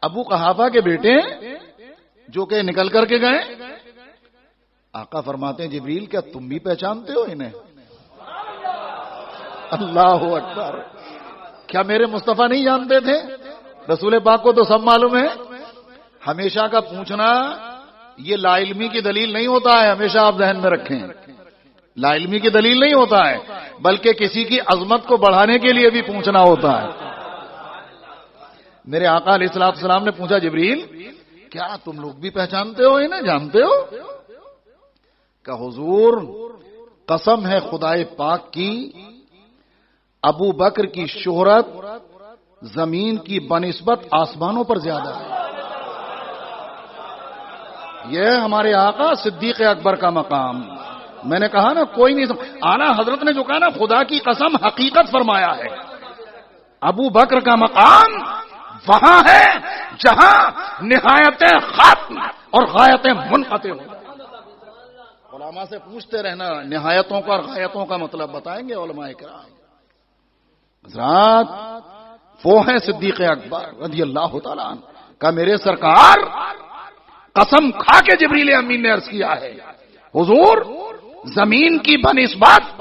ابو قحافہ کے بیٹے ہیں جو کہ نکل کر کے گئے؟ آقا فرماتے ہیں جبریل کیا تم بھی پہچانتے ہو انہیں؟ اللہ اکبر. کیا میرے مصطفیٰ نہیں جانتے تھے؟ رسول پاک کو تو سب معلوم ہے. ہمیشہ کا پوچھنا یہ لا علمی کی دلیل نہیں ہوتا ہے، ہمیشہ آپ ذہن میں رکھیں. لا علمی کی دلیل نہیں ہوتا ہے، بلکہ کسی کی عظمت کو بڑھانے کے لیے بھی پوچھنا ہوتا ہے. میرے آقا علیہ الصلوۃ والسلام نے پوچھا جبریل کیا تم لوگ بھی پہچانتے ہو انہیں، جانتے ہو؟ کہ حضور قسم ہے خدائے پاک کی، ابو بکر کی شہرت زمین کی بنسبت آسمانوں پر زیادہ ہے. یہ ہمارے آقا صدیق اکبر کا مقام. میں نے کہا نا کوئی نہیں اعلیٰ حضرت نے جو کہا نا خدا کی قسم حقیقت فرمایا ہے. ابو بکر کا مقام وہاں ہے جہاں نہایت ختم اور غایت منقطع ہو. علماء سے پوچھتے رہنا نہایتوں کا اور غایتوں کا مطلب بتائیں گے علماء کرام. حضرات وہ ہیں صدیق اکبر رضی اللہ تعالیٰ عنہ کا میرے سرکار قسم کھا کے جبریل امین نے عرض کیا ہے حضور زمین کی بنسبت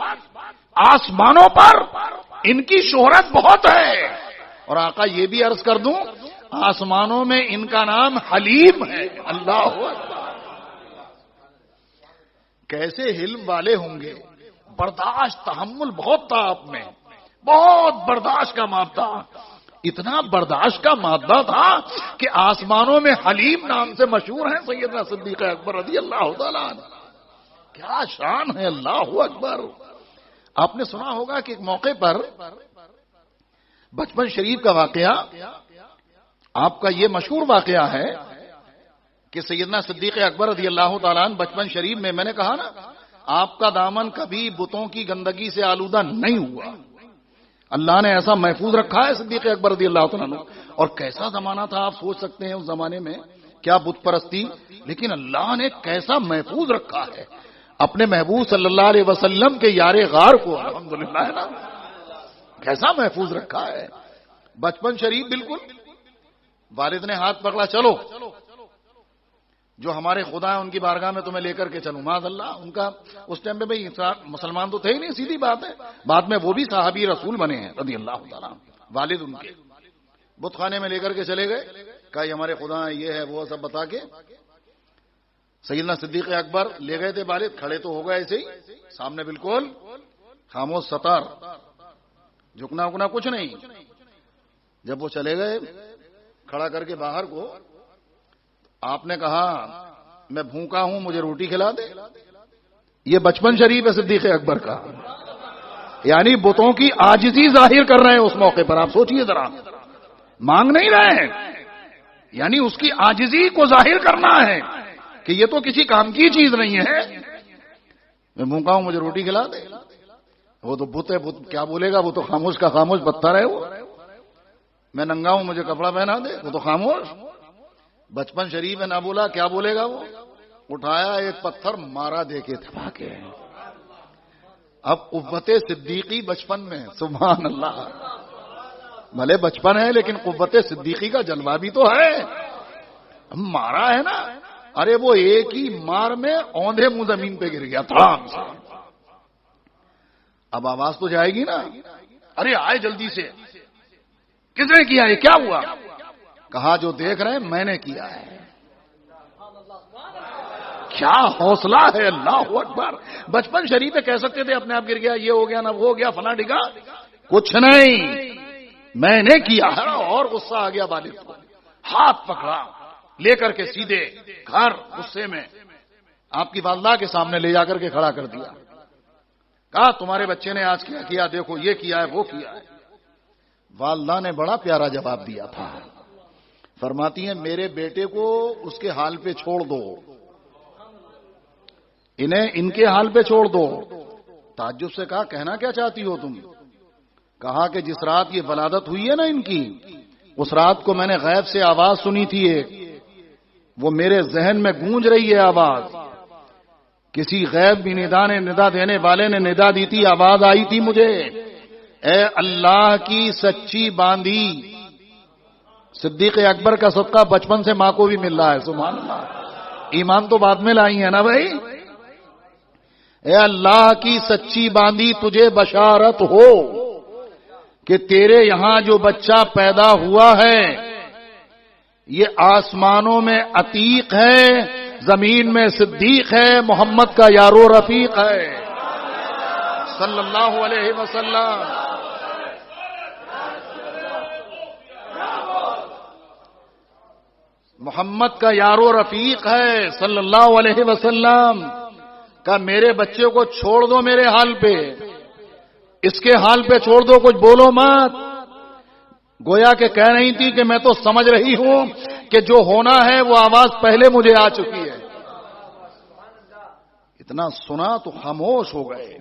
آسمانوں پر ان کی شہرت بہت ہے. اور آقا یہ بھی عرض کر دوں آسمانوں میں ان کا نام حلیم ہے. اللہ اکبر. کیسے حلم والے ہوں گے، برداشت تحمل بہت تھا آپ میں، بہت برداشت کا مادہ، اتنا برداشت کا مادہ تھا کہ آسمانوں میں حلیم نام سے مشہور ہیں سیدنا صدیق اکبر رضی اللہ تعالیٰ عنہ. کیا شان ہے، اللہ اکبر. آپ نے سنا ہوگا کہ ایک موقع پر بچپن شریف کا واقعہ، آپ کا یہ مشہور واقعہ ہے کہ سیدنا صدیق اکبر رضی اللہ تعالیٰ عنہ بچپن شریف میں نے کہا نا آپ کا دامن کبھی بتوں کی گندگی سے آلودہ نہیں ہوا. اللہ نے ایسا محفوظ رکھا ہے صدیق اکبر رضی اللہ تعالیٰ عنہ. اور کیسا زمانہ تھا آپ سوچ سکتے ہیں اس زمانے میں، کیا بت پرستی، لیکن اللہ نے کیسا محفوظ رکھا ہے اپنے محبوب صلی اللہ علیہ وسلم کے یار غار کو. الحمدللہ ہے نا، کیسا محفوظ رکھا ہے. بچپن شریف بالکل والد نے ہاتھ پکڑا، چلو جو ہمارے خدا ہیں ان کی بارگاہ میں تمہیں لے کر کے چلوں. معاذ اللہ ان کا اس ٹائم پہ بھائی مسلمان تو تھے ہی نہیں، سیدھی بات ہے. بعد میں وہ بھی صحابی رسول بنے ہیں رضی اللہ تعالیٰ. والد ان کے بت خانے میں لے کر کے چلے گئے، کہا یہ ہمارے خدا ہیں، یہ ہے وہ سب بتا کے سیدنا صدیق اکبر لے گئے تھے. والد کھڑے تو ہو گئے ایسے ہی سامنے بالکل خاموش ستار، جھکنا اکنا کچھ نہیں. جب وہ چلے گئے کھڑا کر کے باہر کو، آپ نے کہا میں بھوکا ہوں مجھے روٹی کھلا دے. یہ بچپن شریف ہے صدیق اکبر کا، یعنی بتوں کی عاجزی ظاہر کر رہے ہیں اس موقع پر. آپ سوچئے ذرا، مانگ نہیں رہے ہیں، یعنی اس کی عاجزی کو ظاہر کرنا ہے کہ یہ تو کسی کام کی چیز نہیں ہے. میں بھوکا ہوں مجھے روٹی کھلا دے. وہ تو بت ہے، بت کیا بولے گا، وہ تو خاموش کا خاموش پتھر ہے. وہ میں ننگا ہوں مجھے کپڑا پہنا دے، وہ تو خاموش. بچپن شریف ہے، نہ بولا، کیا بولے گا. وہ اٹھایا ایک پتھر مارا دے کے تھپا کے. اب قوت صدیقی بچپن میں، سبحان اللہ. بھلے بچپن ہے لیکن قوت صدیقی کا جلوہ بھی تو ہے. مارا ہے نا، ارے وہ ایک ہی مار میں اوندھے منہ زمین پہ گر گیا تھام سے. اب آواز تو جائے گی نا، ارے آئے جلدی سے، کس نے کیا یہ، کیا ہوا؟ کہا جو دیکھ رہے ہیں میں نے کیا ہے. کیا حوصلہ ہے، اللہ اکبر. بچپن شریف کہہ سکتے تھے اپنے آپ گر گیا، یہ ہو گیا نہ وہ ہو گیا فلاں ڈگا، کچھ نہیں، میں نے کیا ہے. اور غصہ آ گیا والد کو، ہاتھ پکڑا لے کر کے سیدھے گھر غصے میں آپ کی والدہ کے سامنے لے جا کر کے کھڑا کر دیا. کہا تمہارے بچے نے آج کیا کیا، دیکھو یہ کیا ہے وہ کیا ہے. والدہ نے بڑا پیارا جواب دیا تھا. فرماتی ہیں میرے بیٹے کو اس کے حال پہ چھوڑ دو، انہیں ان کے حال پہ چھوڑ دو. تعجب سے کہا کہنا کیا چاہتی ہو تم؟ کہا کہ جس رات یہ ولادت ہوئی ہے نا ان کی، اس رات کو میں نے غیب سے آواز سنی تھی ایک، وہ میرے ذہن میں گونج رہی ہے آواز. کسی غیب بھی ندا دینے والے نے ندا دی تھی، آواز آئی تھی مجھے، اے اللہ کی سچی باندھی. صدیق اکبر کا صدقہ بچپن سے ماں کو بھی مل رہا ہے. سبحان اللہ. ایمان تو بعد میں لائی ہے نا بھائی. اے اللہ کی سچی باندھی تجھے بشارت ہو کہ تیرے یہاں جو بچہ پیدا ہوا ہے یہ آسمانوں میں عتیق ہے، زمین میں صدیق ہے، محمد کا یار و رفیق ہے صلی اللہ علیہ وسلم۔ محمد کا یار و رفیق ہے صلی اللہ علیہ وسلم۔ کہ میرے بچے کو چھوڑ دو میرے حال پہ، اس کے حال پہ چھوڑ دو، کچھ بولو مت۔ گویا کہ کہہ رہی تھی کہ میں تو سمجھ رہی ہوں کہ جو ہونا ہے وہ آواز پہلے مجھے آ چکی ہے۔ اتنا سنا تو خاموش ہو گئے۔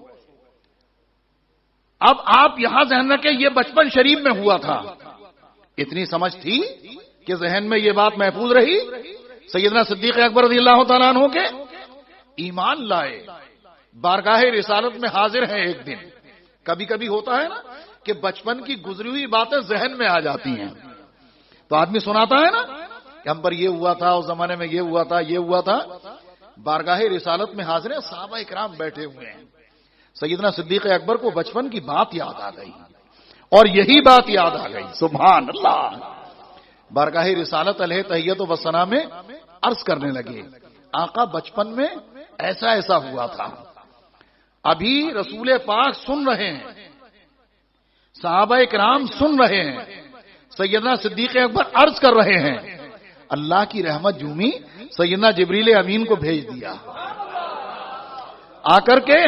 اب آپ یہاں ذہن رکھیں یہ بچپن شریف میں ہوا تھا، اتنی سمجھ تھی کہ ذہن میں یہ بات محفوظ رہی۔ سیدنا صدیق اکبر رضی اللہ تعالیٰ عنہ کے ایمان لائے، بارگاہ رسالت میں حاضر ہیں ایک دن۔ کبھی کبھی ہوتا ہے نا کہ بچپن کی گزری ہوئی باتیں ذہن میں آ جاتی ہیں، تو آدمی سناتا ہے نا کہ ہم پر یہ ہوا تھا، اس زمانے میں یہ ہوا تھا، یہ ہوا تھا۔ بارگاہ رسالت میں حاضر ہیں، صحابہ اکرام بیٹھے ہوئے ہیں۔ سیدنا صدیق اکبر کو بچپن کی بات یاد آ گئی، اور یہی بات یاد آ گئی، سبحان اللہ۔ بارگاہ رسالت علیہ تحیت و ثنا میں عرض کرنے لگے، آقا بچپن میں ایسا ایسا ہوا تھا۔ ابھی رسول پاک سن رہے ہیں، صحابہ اکرام سن رہے ہیں، سیدنا صدیق اکبر عرض کر رہے ہیں۔ اللہ کی رحمت جومی، سیدنا جبریل امین کو بھیج دیا۔ آ کر کے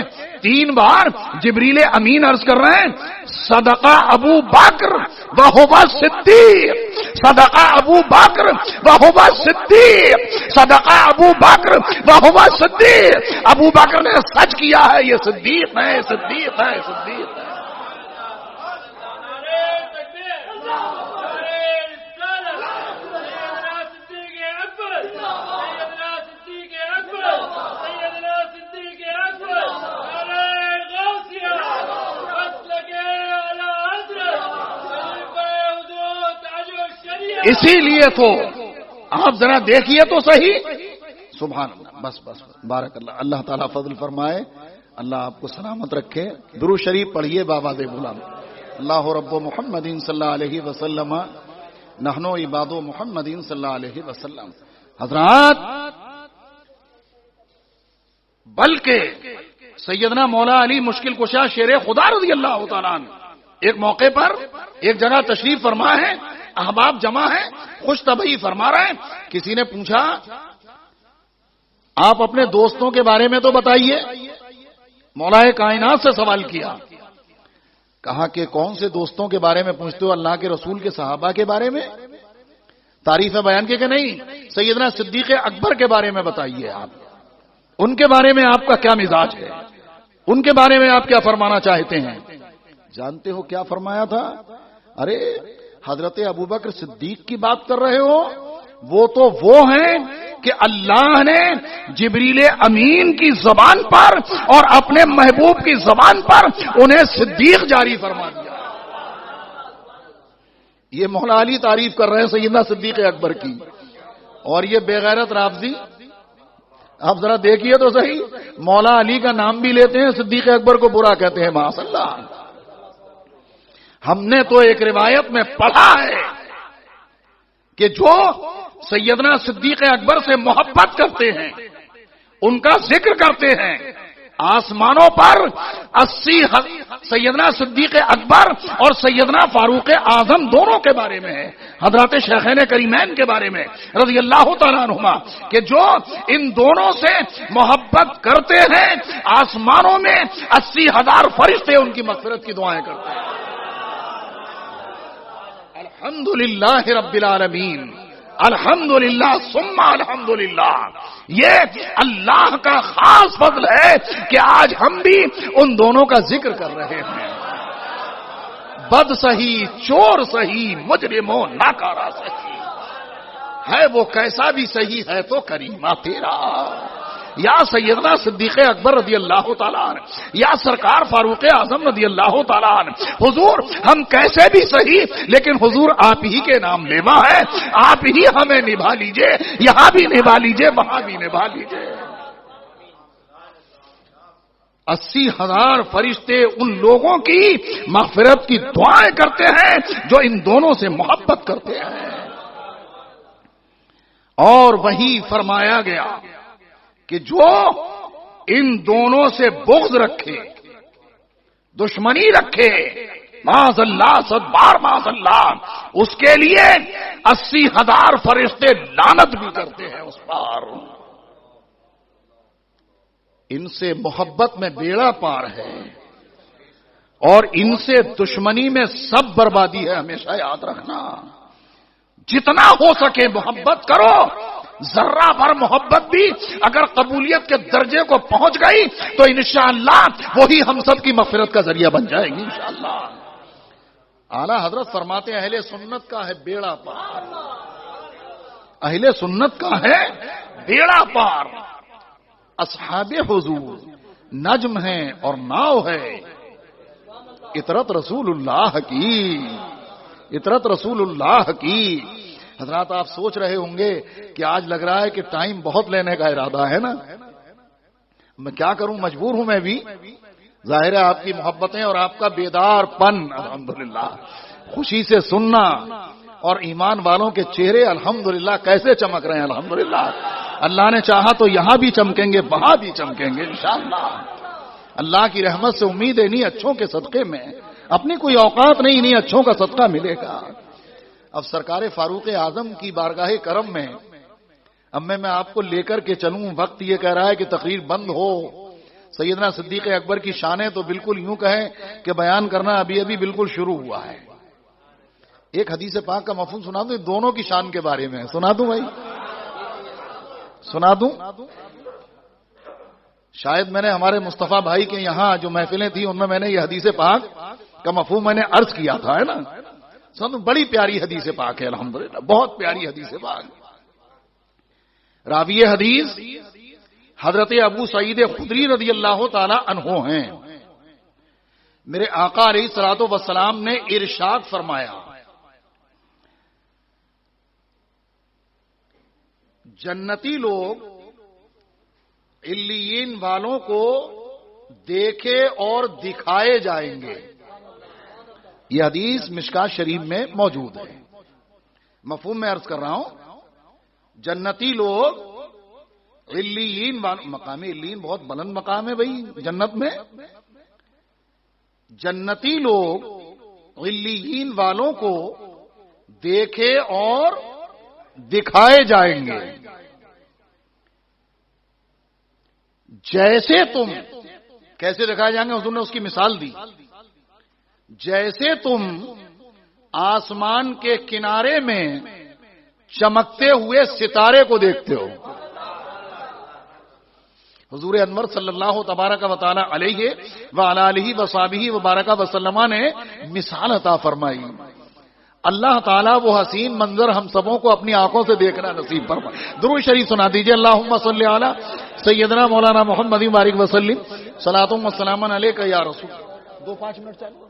3 بار جبریل امین عرض کر رہے ہیں، صدقہ ابو بکر وہو صدیق، صدقہ ابو بکر وہو صدیق، صدقہ ابو بکر وہو صدیق۔ ابو بکر نے سچ کیا ہے، یہ صدیق ہے، صدیق ہے، صدیق ہے۔ اسی لیے تو آپ ذرا دیکھیے تو صحیح، سبحان اللہ، بس بس بارک اللہ، اللہ تعالیٰ فضل فرمائے، اللہ آپ کو سلامت رکھے۔ درود شریف پڑھیے بابا دے غلام۔ اللہ رب محمد صلی اللہ علیہ وسلم، نحنو عباد محمد صلی اللہ علیہ وسلم۔ حضرات، بلکہ سیدنا مولا علی مشکل کشا شیر خدا رضی اللہ تعالیٰ عنہ ایک موقع پر ایک جگہ تشریف فرما ہے، احباب جمع ہے، خوش طبعی فرما رہے ہیں۔ کسی نے پوچھا آپ اپنے دوستوں کے بارے میں تو بتائیے، مولا کائنات سے سوال کیا۔ کہا کہ کون سے دوستوں کے بارے میں پوچھتے ہو؟ اللہ کے رسول کے صحابہ کے بارے میں تعریف بیان کی کہ نہیں، سیدنا صدیق اکبر کے بارے میں بتائیے، آپ ان کے بارے میں آپ کا کیا مزاج ہے، ان کے بارے میں آپ کیا فرمانا چاہتے ہیں؟ جانتے ہو کیا فرمایا تھا؟ ارے حضرت ابوبکر صدیق کی بات کر رہے ہو، وہ تو وہ ہیں کہ اللہ نے جبریل امین کی زبان پر اور اپنے محبوب کی زبان پر انہیں صدیق جاری فرما دیا۔ یہ مولا علی تعریف کر رہے ہیں سیدنا صدیق اکبر کی، اور یہ بے غیرت رافضی، آپ ذرا دیکھیے تو صحیح، مولا علی کا نام بھی لیتے ہیں، صدیق اکبر کو برا کہتے ہیں، معاذ اللہ۔ ہم نے تو ایک روایت میں پڑھا ہے کہ جو سیدنا صدیق اکبر سے محبت کرتے ہیں، ان کا ذکر کرتے ہیں، آسمانوں پر 80 سیدنا صدیق اکبر اور سیدنا فاروق اعظم دونوں کے بارے میں ہے، حضرات شیخین کریمین کے بارے میں رضی اللہ تعالیٰ عنہما، کہ جو ان دونوں سے محبت کرتے ہیں، آسمانوں میں 80,000 فرشتے ان کی مغفرت کی دعائیں کرتے ہیں۔ الحمدللہ رب العالمین، الحمدللہ ثم الحمدللہ۔ یہ اللہ کا خاص فضل ہے کہ آج ہم بھی ان دونوں کا ذکر کر رہے ہیں۔ بد سہی، چور سہی، مجرم و ناکارہ سہی، ہے وہ کیسا بھی سہی ہے تو کریمہ تیرا۔ یا سیدنا صدیق اکبر رضی اللہ تعالیٰ عنہ، یا سرکار فاروق اعظم رضی اللہ تعالیٰ عنہ، حضور ہم کیسے بھی صحیح، لیکن حضور آپ ہی کے نام لیوا ہے، آپ ہی ہمیں نبھا لیجئے، یہاں بھی نبھا لیجئے، وہاں بھی نبھا لیجئے۔ 80,000 فرشتے ان لوگوں کی مغفرت کی دعائیں کرتے ہیں جو ان دونوں سے محبت کرتے ہیں۔ اور وہی فرمایا گیا کہ جو ان دونوں سے بغض رکھے، دشمنی رکھے، معاذ اللہ، 100 بار معاذ اللہ، اس کے لیے 80,000 فرشتے لعنت بھی کرتے ہیں اس پر۔ ان سے محبت میں بیڑا پار ہے اور ان سے دشمنی میں سب بربادی ہے، ہمیشہ یاد رکھنا۔ جتنا ہو سکے محبت کرو، ذرہ بھر محبت بھی اگر قبولیت کے درجے کو پہنچ گئی تو انشاءاللہ وہی ہم سب کی مغفرت کا ذریعہ بن جائے گی انشاءاللہ۔ اعلی حضرت فرماتے ہیں اہل سنت کا ہے بیڑا پار، اہل سنت کا ہے بیڑا پار۔ اصحاب حضور نجم ہے اور ناؤ ہے، اطرت رسول اللہ کی، اطرت رسول اللہ کی۔ حضرات آپ سوچ رہے ہوں گے کہ آج لگ رہا ہے کہ ٹائم بہت لینے کا ارادہ ہے نا، میں کیا کروں، مجبور ہوں میں بھی۔ ظاہر ہے آپ کی محبتیں اور آپ کا بیدار پن الحمدللہ، خوشی سے سننا، اور ایمان والوں کے چہرے الحمدللہ کیسے چمک رہے ہیں الحمدللہ۔ اللہ نے چاہا تو یہاں بھی چمکیں گے، وہاں بھی چمکیں گے انشاءاللہ۔ اللہ کی رحمت سے امید ہے انہیں اچھوں کے صدقے میں، اپنی کوئی اوقات نہیں، انہیں اچھوں کا صدقہ ملے گا۔ اب سرکار فاروق اعظم کی بارگاہ کرم میں اب میں آپ کو لے کر کے چلوں، وقت یہ کہہ رہا ہے کہ تقریر بند ہو۔ سیدنا صدیق اکبر کی شانیں تو بالکل یوں کہیں کہ بیان کرنا ابھی ابھی بالکل شروع ہوا ہے۔ ایک حدیث پاک کا مفہوم سنا دوں، دونوں کی شان کے بارے میں سنا دوں بھائی، سنا دوں۔ شاید میں نے ہمارے مصطفیٰ بھائی کے یہاں جو محفلیں تھیں ان میں نے یہ حدیث پاک کا مفہوم میں نے عرض کیا تھا، ہے نا۔ بڑی پیاری حدیث پاک ہے الحمدللہ، بہت پیاری حدیث پاک۔ راوی حدیث حضرت ابو سعید خدری رضی اللہ تعالی عنہ ہیں۔ میرے آقا علیہ الصلوۃ والسلام نے ارشاد فرمایا، جنتی لوگ علیین والوں کو دیکھے اور دکھائے جائیں گے۔ یہ حدیث مشکات شریف میں موجود ہے۔ مفہوم میں عرض کر رہا ہوں، جنتی لوگ علیین، مقام علیین بہت بلند مقام ہے بھائی جنت میں۔ جنتی لوگ علیین والوں کو دیکھے اور دکھائے جائیں گے، جیسے تم، کیسے دکھائے جائیں گے حضور نے اس کی مثال دی، جیسے تم آسمان کے کنارے میں چمکتے ہوئے ستارے کو دیکھتے ہو۔ حضور انور صلی اللہ تبارک و تعالی علیہ وعلی آلہ وصحبہ وبارک وسلم نے مثال عطا فرمائی۔ اللہ تعالیٰ وہ حسین منظر ہم سبوں کو اپنی آنکھوں سے دیکھنا نصیب فرمائے۔ درود شریف سنا دیجئے، اللہم صلی علی سیدنا مولانا محمد بارک وسلم، صلاۃ و سلام علیک یا رسول۔ 2-5 منٹ چلو،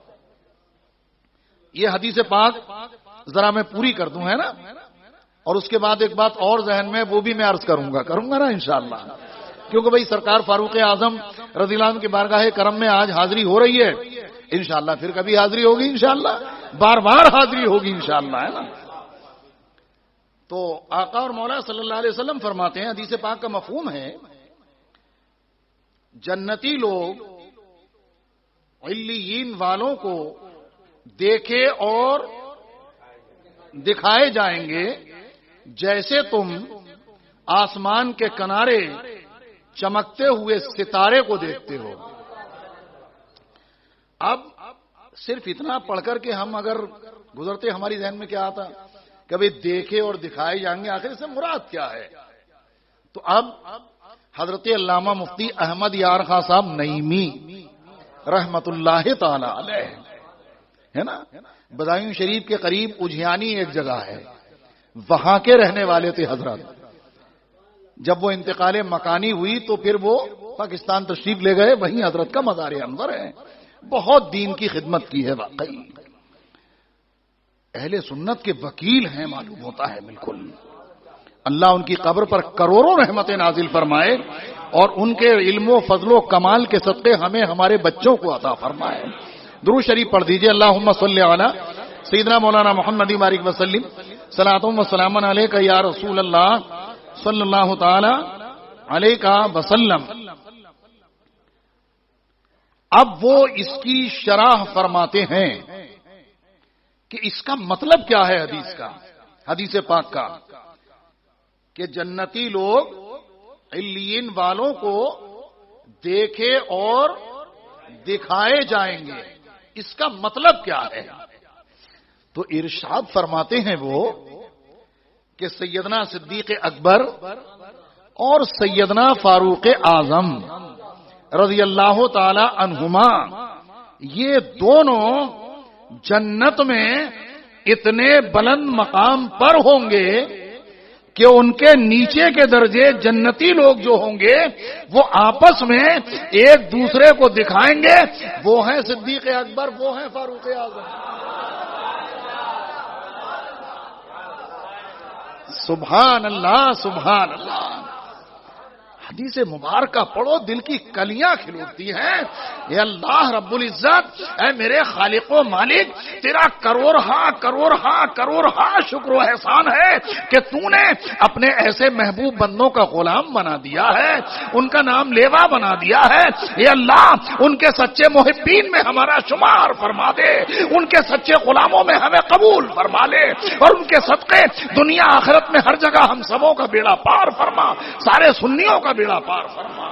یہ حدیث پاک ذرا میں پوری کر دوں، ہے نا، اور اس کے بعد ایک بات اور ذہن میں، وہ بھی میں عرض کروں گا نا انشاءاللہ، کیونکہ بھائی سرکار فاروق اعظم رضی اللہ عنہ کی بارگاہ کرم میں آج حاضری ہو رہی ہے، انشاءاللہ پھر کبھی حاضری ہوگی، انشاءاللہ بار بار حاضری ہوگی انشاءاللہ، ہے نا۔ تو آقا اور مولا صلی اللہ علیہ وسلم فرماتے ہیں، حدیث پاک کا مفہوم ہے، جنتی لوگ علیین والوں کو دیکھے اور دکھائے جائیں گے، جیسے تم آسمان کے کنارے چمکتے ہوئے ستارے کو دیکھتے ہو۔ اب صرف اتنا پڑھ کر کے ہم اگر گزرتے، ہماری ذہن میں کیا آتا کہ بھئی دیکھے اور دکھائے جائیں گے، آخر سے مراد کیا ہے؟ تو اب حضرت علامہ مفتی احمد یار خان صاحب نعیمی رحمت اللہ تعالی علیہ، ہے نا، بدایوں شریف کے قریب اجھیانی ایک جگہ ہے، وہاں کے رہنے والے تھے حضرت۔ جب وہ انتقال مکانی ہوئی تو پھر وہ پاکستان تشریف لے گئے، وہیں حضرت کا مزار انور ہے۔ بہت دین کی خدمت کی ہے، واقعی اہل سنت کے وکیل ہیں معلوم ہوتا ہے بالکل۔ اللہ ان کی قبر پر کروڑوں رحمتیں نازل فرمائے اور ان کے علم و فضل و کمال کے صدقے ہمیں ہمارے بچوں کو عطا فرمائے۔ درود شریف پڑھ دیجئے، اللہم صلی علی سیدنا مولانا محمد بارک وسلم، صلاۃ و سلام علیک یا رسول اللہ۔ صلی اللہ تعالی علیہ وسلم. اب وہ اس کی شرح فرماتے ہیں کہ اس کا مطلب کیا ہے حدیث کا، حدیث پاک کا، کہ جنتی لوگ علیین والوں کو دیکھے اور دکھائے جائیں گے، اس کا مطلب کیا ہے؟ تو ارشاد فرماتے ہیں وہ کہ سیدنا صدیق اکبر اور سیدنا فاروق اعظم رضی اللہ تعالی عنہما یہ دونوں جنت میں اتنے بلند مقام پر ہوں گے کہ ان کے نیچے کے درجے جنتی لوگ جو ہوں گے وہ آپس میں ایک دوسرے کو دکھائیں گے، وہ ہیں صدیق اکبر، وہ ہیں فاروق اعظم. سبحان اللہ سبحان اللہ. حدیث مبارکہ پڑھو، دل کی کلیاں کھل اٹھتی ہیں. اے اللہ رب العزت، اے میرے خالق و مالک، تیرا کروڑ ہاں شکر و احسان ہے کہ تو نے اپنے ایسے محبوب بندوں کا غلام بنا دیا ہے، ان کا نام لیوا بنا دیا ہے. اے اللہ، ان کے سچے محبین میں ہمارا شمار فرما دے، ان کے سچے غلاموں میں ہمیں قبول فرما لے، اور ان کے صدقے دنیا آخرت میں ہر جگہ ہم سبوں کا بیڑا پار فرما، سارے سنیوں کا بیڑا پار فرما.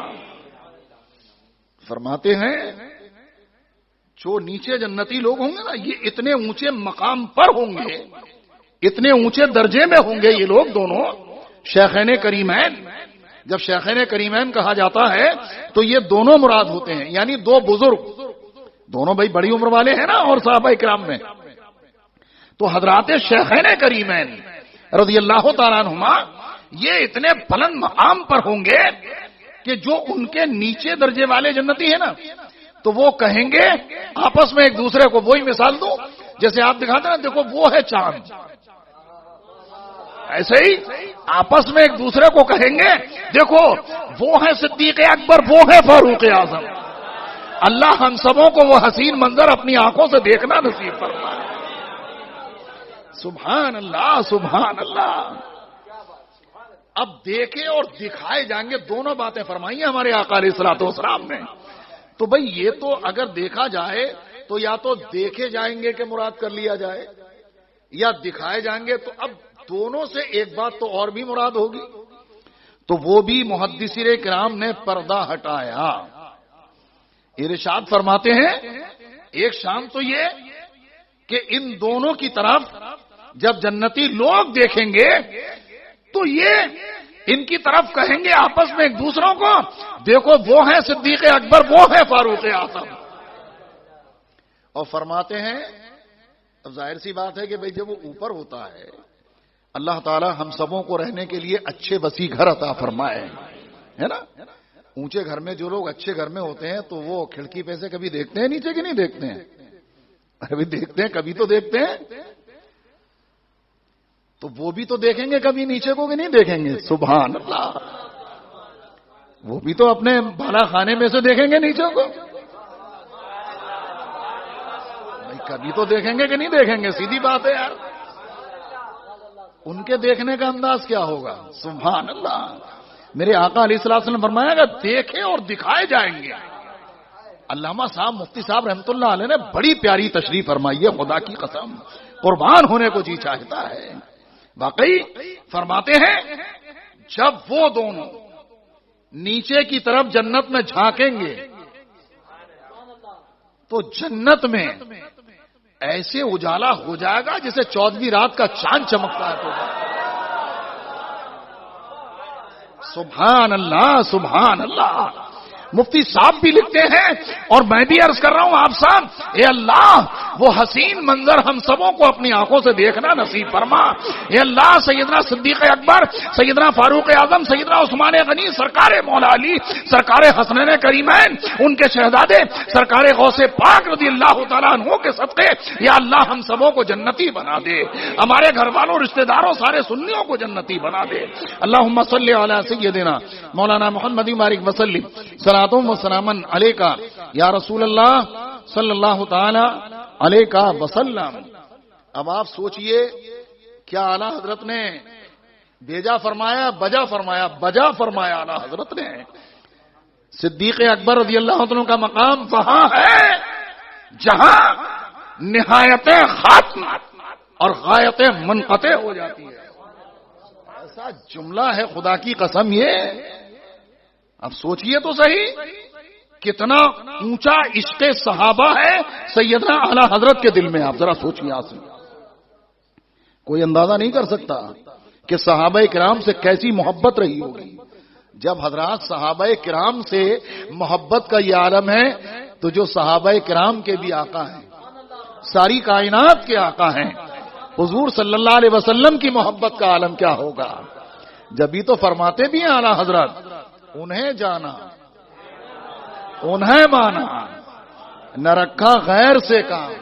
فرماتے ہیں جو نیچے جنتی لوگ ہوں گے نا، یہ اتنے اونچے مقام پر ہوں گے، اتنے اونچے درجے میں ہوں گے یہ لوگ دونوں شیخین کریمین. جب شیخین کریمین کہا جاتا ہے تو یہ دونوں مراد ہوتے ہیں، یعنی دو بزرگ، دونوں بھائی بڑی عمر والے ہیں نا اور صحابہ کرام میں. تو حضرات شیخین کریمین رضی اللہ تعالیٰ عنہما یہ اتنے بلند مقام پر ہوں گے کہ جو ان کے نیچے درجے والے جنتی ہیں نا، تو وہ کہیں گے آپس میں ایک دوسرے کو، وہی مثال دوں جیسے آپ دکھاتے ہیں نا، دیکھو وہ ہے چاند، ایسے ہی آپس میں ایک دوسرے کو کہیں گے دیکھو وہ ہے صدیق اکبر، وہ ہے فاروق اعظم. اللہ ہم سبوں کو وہ حسین منظر اپنی آنکھوں سے دیکھنا نصیب فرمائے. سبحان اللہ سبحان اللہ. اب دیکھے اور دکھائے جائیں گے، دونوں باتیں فرمائی ہیں ہمارے آقا علیہ الصلوۃ والسلام نے. تو بھئی یہ تو اگر دیکھا جائے تو یا تو دیکھے جائیں گے کہ مراد کر لیا جائے، یا دکھائے جائیں گے. تو اب دونوں سے ایک بات تو اور بھی مراد ہوگی، تو وہ بھی محدثین کرام نے پردہ ہٹایا. ارشاد فرماتے ہیں ایک شان تو یہ کہ ان دونوں کی طرف جب جنتی لوگ دیکھیں گے تو یہ ان کی طرف کہیں گے آپس میں ایک دوسروں کو، دیکھو وہ ہیں صدیق اکبر، وہ ہیں فاروق اعظم. اور فرماتے ہیں اب ظاہر سی بات ہے کہ بھئی جب وہ اوپر ہوتا ہے، اللہ تعالی ہم سبوں کو رہنے کے لیے اچھے وسیع گھر عطا فرمائے، ہے نا. اونچے گھر میں جو لوگ اچھے گھر میں ہوتے ہیں تو وہ کھڑکی پہ سے کبھی دیکھتے ہیں نیچے کہ نہیں دیکھتے ہیں؟ ابھی دیکھتے ہیں، کبھی تو دیکھتے ہیں. تو وہ بھی تو دیکھیں گے کبھی نیچے کو کہ نہیں دیکھیں گے؟ سبحان اللہ. وہ بھی تو اپنے بالا خانے میں سے دیکھیں گے نیچے کو، بھائی کبھی تو دیکھیں گے کہ نہیں دیکھیں گے؟ سیدھی بات ہے یار. ان کے دیکھنے کا انداز کیا ہوگا؟ سبحان اللہ. میرے آقا علیہ الصلوۃ والسلام فرمایا کہ دیکھے اور دکھائے جائیں گے. علامہ صاحب مفتی صاحب رحمۃ اللہ علیہ نے بڑی پیاری تشریح فرمائی ہے، خدا کی قسم قربان ہونے کو جی چاہتا ہے. واقعی فرماتے ہیں جب وہ دونوں نیچے کی طرف جنت میں جھانکیں گے تو جنت میں ایسے اجالا ہو جائے گا جسے 14ویں رات کا چاند چمکتا ہے. تو سبحان اللہ سبحان اللہ. مفتی صاحب بھی لکھتے ہیں اور میں بھی عرض کر رہا ہوں آپ صاحب، اے اللہ وہ حسین منظر ہم سبوں کو اپنی آنکھوں سے دیکھنا نصیب فرما. اے اللہ سیدنا صدیق اکبر، سیدنا فاروق اعظم، سیدنا عثمان غنی، سرکار مولا علی، سرکار حسنین کریمین، ان کے شہزادے سرکار غوث پاک رضی اللہ تعالیٰ عنہ کے صدقے یا اللہ ہم سبوں کو جنتی بنا دے، ہمارے گھر والوں رشتہ داروں سارے سنیوں کو جنتی بنا دے. اللہم صلی علی سیدنا مولانا محمد مبارک وسلم صلاتم و سلامن علیکہ یا رسول اللہ صلی اللہ تعالی علیہ وسلم. اب آپ سوچئے کیا اعلیٰ حضرت نے بیجا فرمایا، بجا فرمایا، بجا فرمایا اعلی حضرت نے. صدیق اکبر رضی اللہ عنہ کا مقام وہاں ہے جہاں نہایت ختم اور غایت منقطع ہو جاتی ہے. ایسا جملہ ہے خدا کی قسم یہ. اب سوچئے تو صحیح کتنا اونچا عشق صحابہ ہے سیدنا اعلی حضرت کے دل میں. آپ ذرا سوچئے. آپ سے کوئی اندازہ نہیں کر سکتا کہ صحابہ کرام سے کیسی محبت رہی ہوگی. جب حضرات صحابہ کرام سے محبت کا یہ عالم ہے تو جو صحابہ کرام کے بھی آقا ہیں، ساری کائنات کے آقا ہیں، حضور صلی اللہ علیہ وسلم کی محبت کا عالم کیا ہوگا. جبھی تو فرماتے بھی ہیں اعلی حضرت انہیں جانا انہیں مانا نہ رکھا غیر سے کام.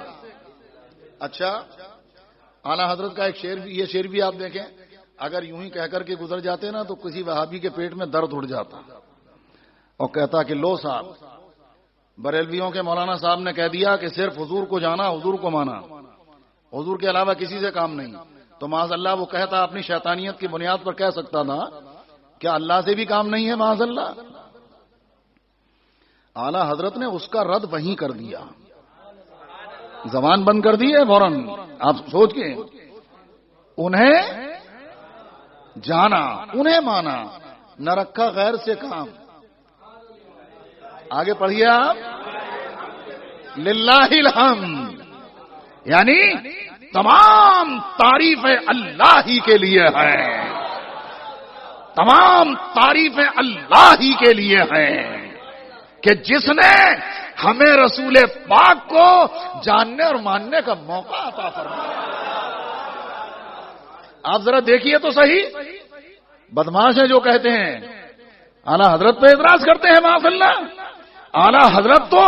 اچھا اعلی حضرت کا ایک شعر بھی، یہ شعر بھی آپ دیکھیں، اگر یوں ہی کہہ کر کے گزر جاتے نا تو کسی وہابی کے پیٹ میں درد اٹھ جاتا اور کہتا کہ لو صاحب بریلویوں کے مولانا صاحب نے کہہ دیا کہ صرف حضور کو جانا، حضور کو مانا، حضور کے علاوہ کسی سے کام نہیں. تو معاذ اللہ وہ کہتا اپنی شیطانیت کی بنیاد پر کہہ سکتا تھا کیا اللہ سے بھی کام نہیں ہے معاذ اللہ. اعلی حضرت نے اس کا رد وہیں کر دیا، زبان بند کر دی ہے فوراً. آپ سوچ کے انہیں جانا انہیں مانا نہ رکھا غیر سے کام. آگے پڑھیے آپ. للہ الحمد یعنی تمام تعریفیں اللہ ہی کے لیے ہیں، تمام تعریفیں اللہ ہی کے لیے ہیں کہ جس نے ہمیں رسول پاک کو جاننے اور ماننے کا موقع عطا فرمایا. آپ ذرا دیکھیے تو صحیح بدماش ہیں جو کہتے ہیں اعلی حضرت پہ اعتراض کرتے ہیں. معاذ اللہ اعلی حضرت تو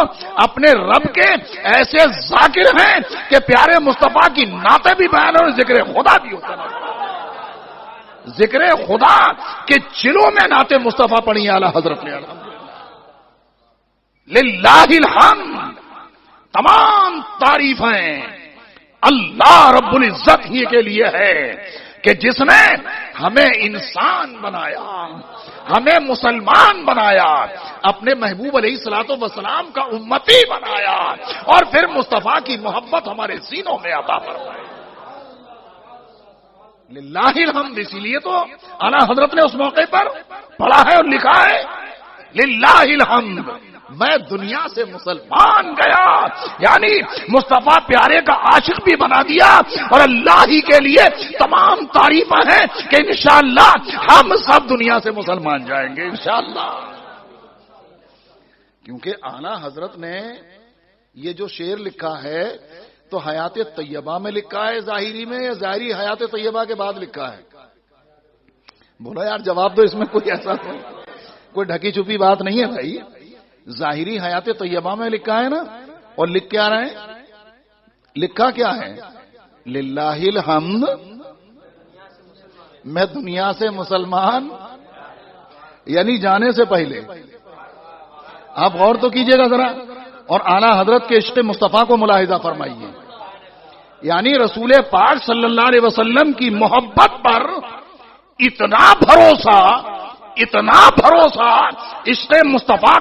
اپنے رب کے ایسے ذاکر ہیں کہ پیارے مصطفیٰ کی نعتیں بھی بیان اور ذکر خدا بھی ہوتا ہے. ذکر خدا کے چلوں میں نعت مصطفیٰ پڑھی اعلی حضرت نے. للہ الحمد تمام تعریفیں اللہ رب العزت ہی کے لیے ہے کہ جس نے ہمیں انسان بنایا، ہمیں مسلمان بنایا، اپنے محبوب علیہ الصلوۃ والسلام کا امتی بنایا اور پھر مصطفیٰ کی محبت ہمارے سینوں میں عطا فرمائی. للہ الحمد. اسی لیے تو اعلی حضرت نے اس موقع پر پڑھا ہے اور لکھا ہے للہ الحمد میں دنیا سے مسلمان گیا، یعنی مصطفیٰ پیارے کا عاشق بھی بنا دیا اور اللہ ہی کے لیے تمام تعریفیں ہیں کہ انشاءاللہ ہم سب دنیا سے مسلمان جائیں گے انشاءاللہ. کیونکہ اعلی حضرت نے یہ جو شعر لکھا ہے تو حیات طیبہ میں لکھا ہے ظاہری میں یا ظاہری حیات طیبہ کے بعد لکھا ہے؟ بولو یار جواب دو. اس میں کوئی ایسا کوئی ڈھکی چھپی بات نہیں ہے بھائی. ظاہری حیات طیبہ میں لکھا ہے نا. اور لکھ کیا رہے ہیں؟ لکھا کیا ہے؟ للہ الحمد میں دنیا سے مسلمان، یعنی جانے سے پہلے. آپ غور تو کیجئے گا ذرا اور اعلی حضرت کے عشق مصطفیٰ کو ملاحظہ فرمائیے. یعنی رسول پاک صلی اللہ علیہ وسلم کی محبت پر اتنا بھروسہ عشق مصطفیٰ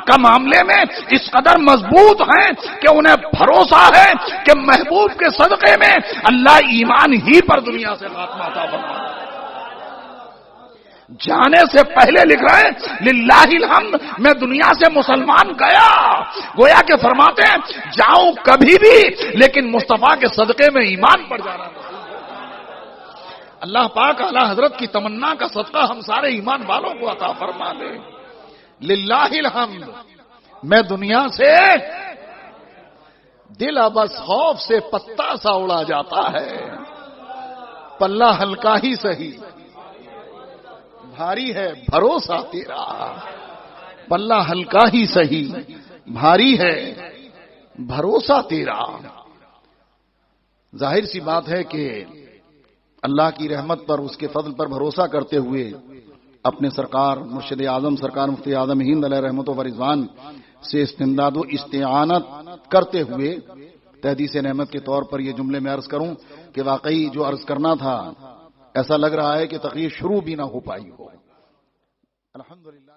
کا معاملے میں اس قدر مضبوط ہیں کہ انہیں بھروسہ ہے کہ محبوب کے صدقے میں اللہ ایمان ہی پر دنیا سے خاتمہ عطا فرمائے. جانے سے پہلے لکھ رہے ہیں للہ الحمد میں دنیا سے مسلمان گیا. گویا کہ فرماتے ہیں جاؤں کبھی بھی لیکن مصطفیٰ کے صدقے میں ایمان پر جانا. اللہ پاک اعلی حضرت کی تمنا کا صدقہ ہم سارے ایمان والوں کو عطا فرما دے. للہ الحمد میں دنیا سے دل ابس خوف سے پتا سا اڑا جاتا ہے، پلہ ہلکا ہی سہی بھاری ہے بھروسہ تیرا. پلہ ہلکا ہی سہی بھاری ہے بھروسہ تیرا. ظاہر سی بات ہے کہ اللہ کی رحمت پر، اس کے فضل پر بھروسہ کرتے ہوئے اپنے سرکار مرشد اعظم سرکار مفتی اعظم ہند علیہ رحمت و رضوان سے استمداد و استعانت کرتے ہوئے تحدیث نعمت کے طور پر یہ جملے میں عرض کروں کہ واقعی جو عرض کرنا تھا ایسا لگ رہا ہے کہ تقریر شروع بھی نہ ہو پائی ہو. الحمدللہ.